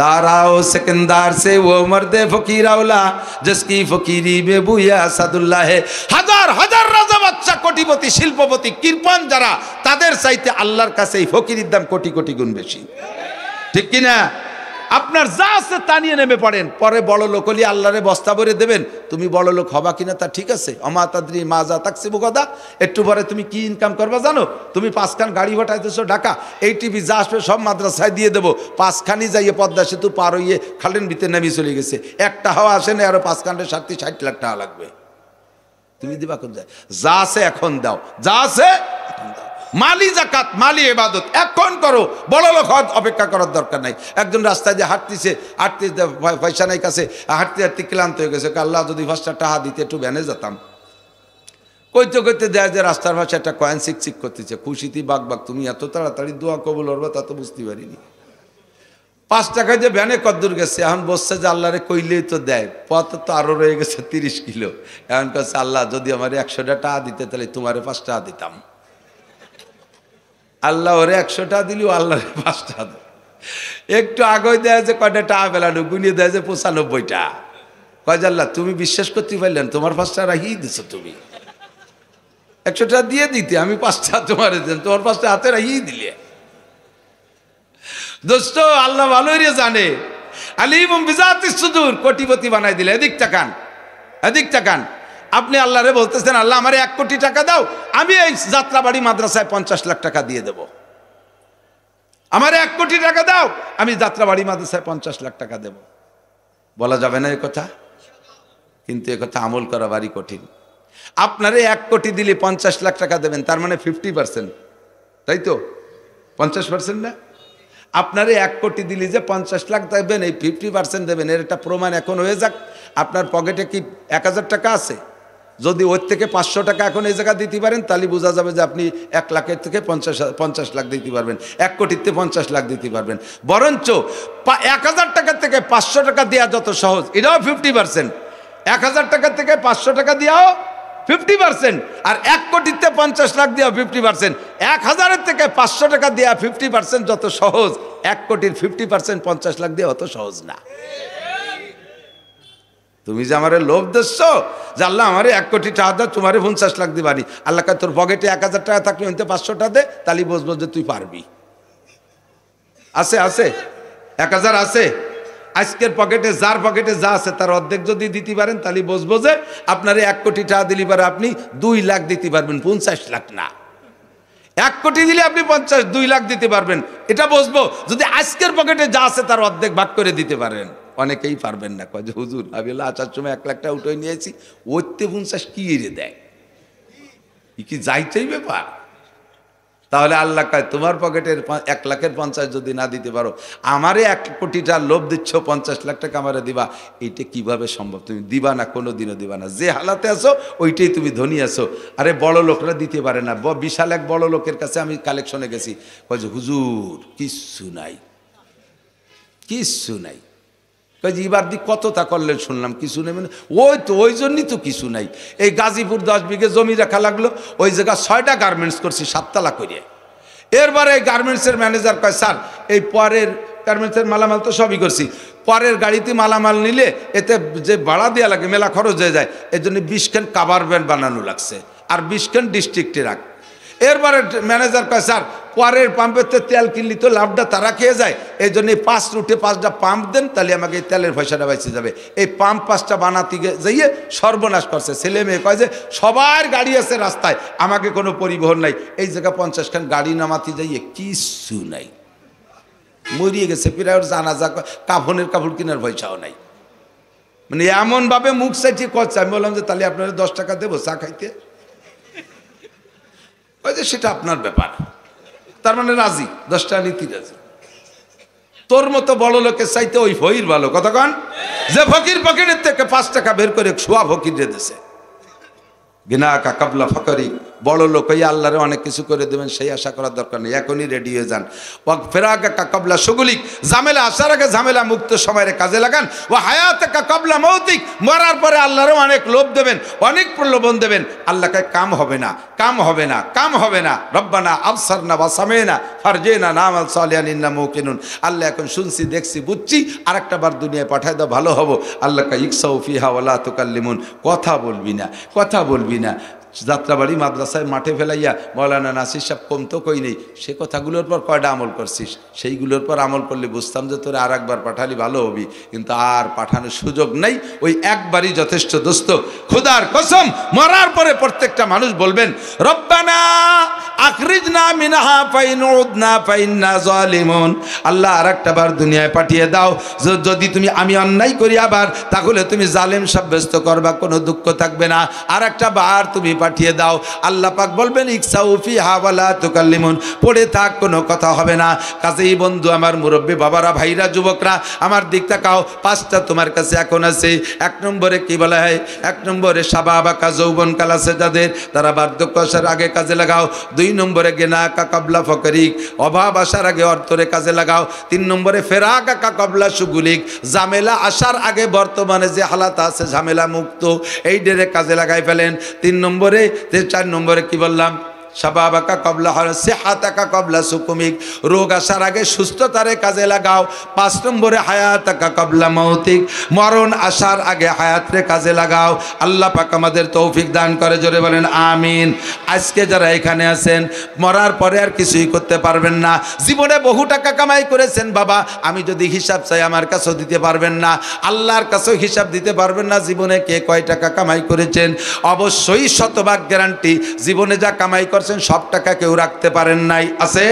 A: দাঁড়াও সেকেন্দার সে ও মর্দে ফকির আওলা জিসকি ফকিরি বেবুয়া সাদুল্লাহ হে। হাজার হাজার রাজা বাচ্চা, কোটিপতি, শিল্পপতি, কৃপণ যারা, তাদের চাইতে আল্লাহর কাছে এই ফকিরের দাম কোটি কোটি গুণ বেশি। ঠিক কিনা? আপনার যা আছে তা নিয়ে নেমে পড়েন, পরে বড় লোক হলে আল্লাহরে বস্তা ভরে দেবেন। তুমি বড় লোক হবা কিনা তা ঠিক আছে, অমা তাদরি মাজা তাকসিবু গদা। একটু পরে তুমি কি ইনকাম করবা জানো? তুমি 5খান গাড়ি ভাটাইতেছো ঢাকা, এই টিভি যা আসবে সব মাদ্রাসায় দিয়ে দেবো। 5খানি যাইয়ে পদ্মা সেতু পার হইয়ে খালেন ভিতরে নেমে চলে গেছে, একটা হাওয়া আসে না, আরো 5খানে 60 লাখ টাকা লাগবে। তুমি দিবা কোন যায়? যা আছে এখন দাও, যা আছে এখন দাও। মালি জাকাত, মালি ইবাদত এখন করো, বড় লোক হওয়ার অপেক্ষা করার দরকার নাই। একজন রাস্তায় যে হাঁটতেছে, পয়সা নাই কাছে, হাঁটতে হাঁটতে ক্লান্ত হয়ে গেছে, আল্লাহ যদি 5টা টাকা দিতে একটু ভ্যানে যেতাম। কইতে কইতে দেয় যে রাস্তার ভাষা একটা কয়েন চিকচিক করতেছে, খুশিতে বাঘ বাঘ। তুমি এত তাড়াতাড়ি দোয়া কবুল হবে তা তো বুঝতে পারিনি। 5 টাকায় যে ভ্যানে কদ্দূর গেছে, এখন বসছে যে আল্লাহরে কইলেই তো দেয়, পথ তো আরো রয়ে গেছে 30 কিলো। এখন কাছে আল্লাহ যদি আমার 100টা টাকা দিতে, তাহলে তোমারে 5 টাকা দিতাম। আল্লাহ ওরে 100 টাকা দিলেও আল্লাহরে 5 টাকা দেয়। একটু আগে দেয় যে কয়টা টাকা পেলানো, গুনিয়ে দেয় যে 95টা। কয় আল্লাহ তুমি বিশ্বাস করতে পারলেন, তোমার 5 টাকা রাখিয়ে দিছো, তুমি 100 টাকা দিয়ে দিতে, আমি 5 টাকা তোমার দেন, তোমার 5 টাকা হাতে রাখিয়ে দিলে। দোস্ত আল্লাহ ভালোই রে জানে, আলিমুম বিজাতিস সুদূর, কোটিপতি বানাই দিলে। এদিক তাকান, এদিক তাকান। আপনি আল্লাহরে বলতেছেন, আল্লাহ আমারে 1 কোটি টাকা দাও, আমি এই যাত্রাবাড়ি মাদ্রাসায় 50 লাখ টাকা দিয়ে দেব। আমারে 1 কোটি টাকা দাও, আমি যাত্রাবাড়ি মাদ্রাসায় 50 লাখ টাকা দেব। বলা যাবে না এ কথা? কিন্তু এ কথা আমল করা ভারী কঠিন। আপনারে 1 কোটি দিলে 50 লাখ টাকা দেবেন, তার মানে 50%, তাই তো? 50% না? আপনারে 1 কোটি দিলে যে 50 লাখ দেবেন, এই 50% দেবেন, এর একটা প্রমাণ এখন হয়ে যাক। আপনার পকেটে কি 1000 টাকা আছে? যদি ওর থেকে 500 টাকা এখন এই জায়গা দিতে পারেন, তাহলে বোঝা যাবে যে আপনি 1 লাখের থেকে 50 লাখ দিতে পারবেন, 1 কোটিতে 50 লাখ দিতে পারবেন। বরঞ্চ 1000 টাকার থেকে 500 টাকা দেওয়া যত সহজ, এটাও 50%। 1000 টাকা থেকে 500 টাকা দেওয়াও 50%, আর 1 কোটিতে 50 লাখ দেওয়া 50%। 1000-এর থেকে 500 টাকা দেওয়া 50% যত সহজ, 1 কোটির 50% 50 লাখ দেওয়া অত সহজ না। তুমি যে আমারে লোভ দিচ্ছ যে আল্লাহ আমারে 1 কোটি টাকা দাও, তোমারে 50 লাখ দিবানি, আল্লাহ কয় তোর পকেটে 1000 টাকা থাকলে অন্তে 500 টাকা দে, তাহলে বুঝবো যে তুই পারবি। আছে 1000 আছে। আজকের পকেটে যার পকেটে যা আছে তার অর্ধেক যদি দিতে পারেন তাহলে বুঝবো যে আপনারে 1 কোটি টাকা দিলে পারে আপনি 2 লাখ দিতে পারবেন, 50 লাখ না। 1 কোটি দিলে আপনি 2 লাখ দিতে পারবেন, এটা বুঝবো যদি আজকের পকেটে যা আছে তার অর্ধেক ভাগ করে দিতে পারেন। অনেকেই পারবেন না, কয় যে হুজুর আমি আসার সময় 1 লাখ টাকা উঠে নিয়েছি, ওইতে 50 কি এড়ে দেয়, কি যাইতেই ব্যাপার। তাহলে আল্লাহ কয় তোমার পকেটের 1 লাখের 50 যদি না দিতে পারো, আমারে 1 কোটি টাকা লোভ দিচ্ছ, 50 লাখ টাকা আমারে দিবা, এইটা কিভাবে সম্ভব? তুমি দিবা না, কোনোদিনও দিবা না। যে হালাতে আছো ওইটাই তুমি ধনী আছো। আরে বড় লোকরা দিতে পারে না। বিশাল এক বড় লোকের কাছে আমি কালেকশনে গেছি, কয় যে হুজুর কিচ্ছু নাই, কিচ্ছু নাই। কয় যে এবার দি কতটা করলেন শুনলাম, কিছু নেই। মানে ওই জন্যই তো কিছু নাই। এই গাজীপুর 10 বিঘে জমি রাখা লাগলো, ওই জায়গা 6টা গার্মেন্টস করছি 7 তালা করে। এরপরে এই গার্মেন্টসের ম্যানেজার কয় স্যার এই পরের গার্মেন্টসের মালামাল তো সবই করছি, পরের গাড়িতে মালামাল নিলে এতে যে ভাড়া দেওয়া লাগে মেলা খরচ হয়ে যায়, এই জন্য 20 খান কাভার ভ্যান বানানো লাগছে আর 20 খান ডিস্ট্রিক্টে রাখ। এরপরে ম্যানেজার কয় স্যার পরের পাম্পের তেল কিনলি তো লাভটা তারা খেয়ে যায়, এই জন্য 5 রুটে 5টা পাম্প দেন, তাহলে আমাকে এই তেলের পয়সাটা বেঁচে যাবে। এই পাম্প 5টা বানাতে যাইয়ে সর্বনাশ করছে। ছেলে মেয়ে কয় যে সবার গাড়ি আছে রাস্তায়, আমাকে কোনো পরিবহন নাই। এই জায়গা 50 খান গাড়ি নামাতে যাইয়ে কিচ্ছু নাই, মরিয়ে গেছে। প্রায় জানাজা কাফনের কাপড় কেনার পয়সাও নাই। মানে এমনভাবে মুখ চাইটিয়ে করছে। আমি বললাম যে তাহলে আপনারা 10 টাকা দেবো চা খাইতে? যে সেটা আপনার ব্যাপার। তার মানে রাজি, 10 টাকা নীতি রাজি। তোর মতো বড় লোকের চাইতে ওই ফকির ভালো। কতক্ষণ যে ফকির পকেটের থেকে 5 টাকা বের করে শোয়া ফকির দিয়েছে। গিনা কা কাবলা ফকরি, বড় লোক হয়ে আল্লাহরে অনেক কিছু করে দেবেন সেই আশা করার দরকার নেই, এখনই রেডি হয়ে যান। ওয়াক ফেরাকা কা কাবলা সুগুলিক, ঝামেলা আসার আগে ঝামেলা মুক্ত সময়ের কাজে লাগান। ও হায়াতে কা কাবলা মৌতিক, মরার পরে আল্লাহরও অনেক লোভ দেবেন, অনেক প্রলোভন দেবেন। আল্লাহকে কাম হবে না, কাম হবে না, কাম হবে না। রব্বানা আবসারনা ওয়া সামিনা ফারজিনা নামাল সালিহান ইন্না মুকিনুন। আল্লাহ এখন শুনছি দেখছি বুঝছি, আরেকটা বার দুনিয়ায় পাঠায় দাও, ভালো হবো। আল্লাহ কা ইকসাউ ফিহা ওয়ালা তুকাল্লিমুন, কথা বলবি না, কথা বলবি না। যাত্রাবাড়ি মাদ্রাসায় মাঠে ফেলাইয়া মৌলানা নাসির সাহেব কম তো কই নেই, সে কথাগুলোর পর কয়টা আমল করছিস? সেইগুলোর পর আমল করলে বুঝতাম যে তোরা আর একবার পাঠালি ভালো হবি, কিন্তু আর পাঠানোর সুযোগ নাই। ওই একবারই যথেষ্ট দোস্ত। খোদার কসম মরার পরে প্রত্যেকটা মানুষ বলবেন রব্বানা আখরিজনা মিনহা ফাইনুদনা ফাইন্না জালিমুন। আল্লাহ আর একটা বার দুনিয়ায় পাঠিয়ে দাও, যদি তুমি আমি অন্যায় করি আবার, তাহলে তুমি জালেম সাব্যস্ত করবা, কোনো দুঃখ থাকবে না। আর একটা বার তুমি পাঠিয়ে দাও। আল্লাহ পাক বলবেন ইকসাউ ফিহা ওয়ালা তুকাল্লিমুন, পড়ে থাক, কোনো কথা হবে না। কাজেই বন্ধু আমার, মুরব্বী বাবারা, ভাইরা, যুবকরা, আমার দিক তাকাও। 5টা তোমার কাছে এখন আছে। 1 নম্বরে কি বলা হয়? 1 নম্বরে শাবাবাকা, যৌবনকাল আছে যাদের, তারা বার্ধক্য আসার আগে কাজে লাগাও। 2 নম্বরে গেনা কা কাবলা ফকরিক, অভাব আসার আগে অর্থরে কাজে লাগাও। 3 নম্বরে ফেরাকা কা কাবলা সুগুলিক, ঝামেলা আসার আগে বর্তমানে যে হালাত আছে ঝামেলা মুক্ত, এই ডেরে কাজে লাগাই ফেলেন। 3 নম্বরে 4 নম্বরে কি বললাম? শাবাবাকা কবলা সিহাতাকা কবলা সুকুমিক, রোগ আসার আগে সুস্থতারে কাজে লাগাও। 5 নম্বরে হায়াতাকা কবলা মৌতিক, মরণ আসার আগে হায়াতরে কাজে লাগাও। আল্লাহ পাক আমাদের তৌফিক দান করে, জোরে বলেন আমিন। আজকে যারা এখানে আছেন মরার পরে আর কিছুই করতে পারবেন না। জীবনে বহু টাকা কামাই করেছেন বাবা, আমি যদি হিসাব চাই আমার কাছেও দিতে পারবেন না, আল্লাহর কাছেও হিসাব দিতে পারবেন না। জীবনে কে কয় টাকা কামাই করেছেন? অবশ্যই শতভাগ গ্যারান্টি জীবনে যা কামাই করছেন সব টাকা কেউ রাখতে পারেন নাই। আছে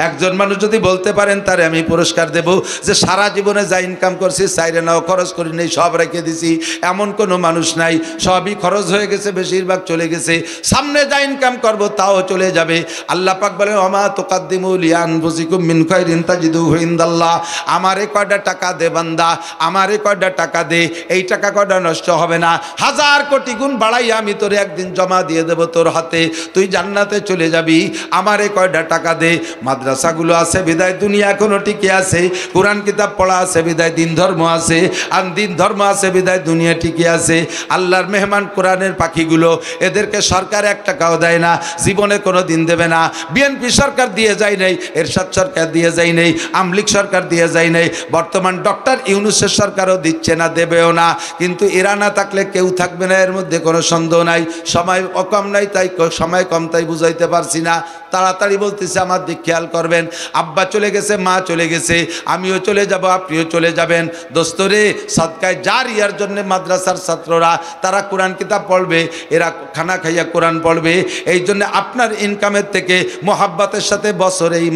A: একজন মানুষ যদি বলতে পারেন তারে আমি পুরস্কার দেব যে সারা জীবনে যা ইনকাম করছি চাইরে নাও, খরচ করি নেই, সব রেখে দিছি, এমন কোনো মানুষ নাই। সবই খরচ হয়ে গেছে, বেশিরভাগ চলে গেছে। সামনে যা ইনকাম করব তাও চলে যাবে। আল্লাহ পাক বলেন ওমা তুকাদ্দিমু লিআনফুসিকুম মিন খাইরিন তাজিদুহু ইনদাল্লাহ, আমারে কয়টা টাকা দে বান্দা, আমারে কয়টা টাকা দে, এই টাকা কয়টা নষ্ট হবে না, 1000 কোটি গুণ বাড়াই আমি তোরে একদিন জমা দিয়ে দেব তোর হাতে, তুই জান্নাতে চলে যাবি। আমারে কয়টা টাকা দে। মাদ্রাসাগুলো আছে বিদায় দুনিয়া এখনো টিকে আছে, কোরআন কিতাব পড়া আছে বিদায় দিন ধর্ম আছে, আর দিন ধর্ম আছে বিদায় দুনিয়া টিকে আছে। আল্লাহর মেহমান কোরআনের পাখিগুলো, এদেরকে সরকার 1 টাকাও দেয় না, জীবনে কোনো দিন দেবে না। বিএনপি সরকার দিয়ে যায় নাই, এরশাদ সরকার দিয়ে যায় নাই, আমলিক সরকার দিয়ে যায় নাই, বর্তমান ডক্টর ইউনূসের সরকারও দিচ্ছে না, দেবেও না। কিন্তু এরা না থাকলে কেউ থাকবে না, এর মধ্যে কোনো সন্দেহ নাই। সময় কম নাই, তাই সময় কম, তাই বুঝাইতে পারছি না। তাড়াতাড়ি বলতেছে, আমার দিক খেয়াল করবেন। আব্বা চলে গেছে, মা চলে গেছে, আমিও চলে যাব, আপনিও চলে যাবেন। দোস্তরে সদকায় জারিয়ার জন্য মাদ্রাসার ছাত্ররা তারা কোরআন কিতাব পড়বে, এরা খানা খাইয়া কোরআন পড়বে। এই জন্য আপনার ইনকামের থেকে মোহাব্বতের সাথে বছরে এই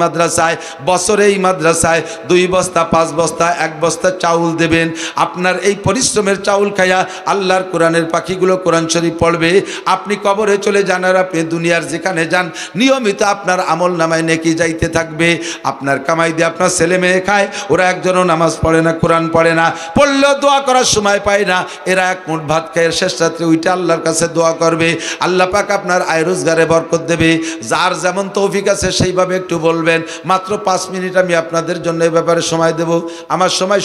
A: মাদ্রাসায় 2 বস্তা 5 বস্তা 1 বস্তা চাউল দেবেন। আপনার এই পরিশ্রমের চাউল খাইয়া আল্লাহর কোরআনের পাখিগুলো কোরআন শরীফ পড়বে। আপনি কবরে চলে যান আর আপনি দুনিয়ার যেখানে যান নিয়মিত আপনার আমল নামায় নেকি যাইতে থাকবে। আপনার কামাই দিয়ে আপনার ছেলে মেয়ে খায়, ওরা একজনও নামাজ পড়ে না, কোরআন পড়ে না, পড়লেও দোয়া করার সময় পায় না। এরা এক মুঠ ভাত খায়, শেষ রাত্রে উইটা আল্লাহর কাছে দোয়া করবে, আল্লাহ পাক আপনার আয় রোজগারে বরকত দেবে। যার যেমন তৌফিক আছে সেইভাবে একটু বলবেন। মাত্র 5 মিনিট আমি আপনাদের জন্য এই ব্যাপারে সময় দেব। আমার সময়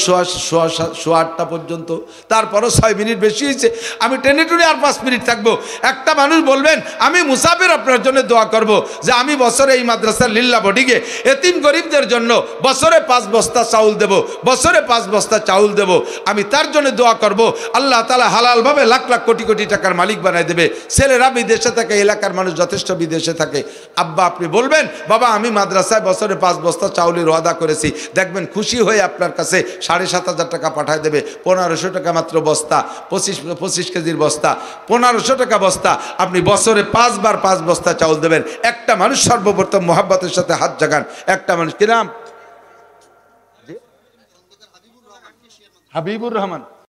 A: সোয়া 8টা পর্যন্ত, তারপরও 6 মিনিট বেশি হয়েছে। আমি টেনে টুনে আর 5 মিনিট থাকবো। একটা মানুষ বলবেন, আমি মুসাফির আপনার জন্য দোয়া করব যে আমি বছরে এই মাদ্রাসার লিল্লা বডিকে এতিম গরিবদের জন্য বছরে 5 বস্তা চাউল দেব, বছরে 5 বস্তা চাউল দেব। আমি তার জন্য দোয়া করব, আল্লাহ তাআলা হালালভাবে লাখ লাখ কোটি কোটি টাকার মালিক বানায় দেবে। ছেলেরা বিদেশে থাকে, এলাকার মানুষ যথেষ্ট বিদেশে থাকে। আব্বা আপনি বলবেন, বাবা আমি মাদ্রাসায় বছরে 5 বস্তা চাউলের ওয়াদা করেছি, দেখবেন খুশি হয়ে আপনার কাছে 7,500 টাকা পাঠায় দেবে। 1500 টাকা মাত্র বস্তা, 25 কেজির বস্তা, 1500 টাকা বস্তা। আপনি বছরে 5 বার 5 বস্তা চাউল দেবেন। একটা মানুষ সর্বপ্রথম মোহাব্বতের সাথে হাত জাগান। একটা মানুষ, কি নাম? হাবিবুর রহমান।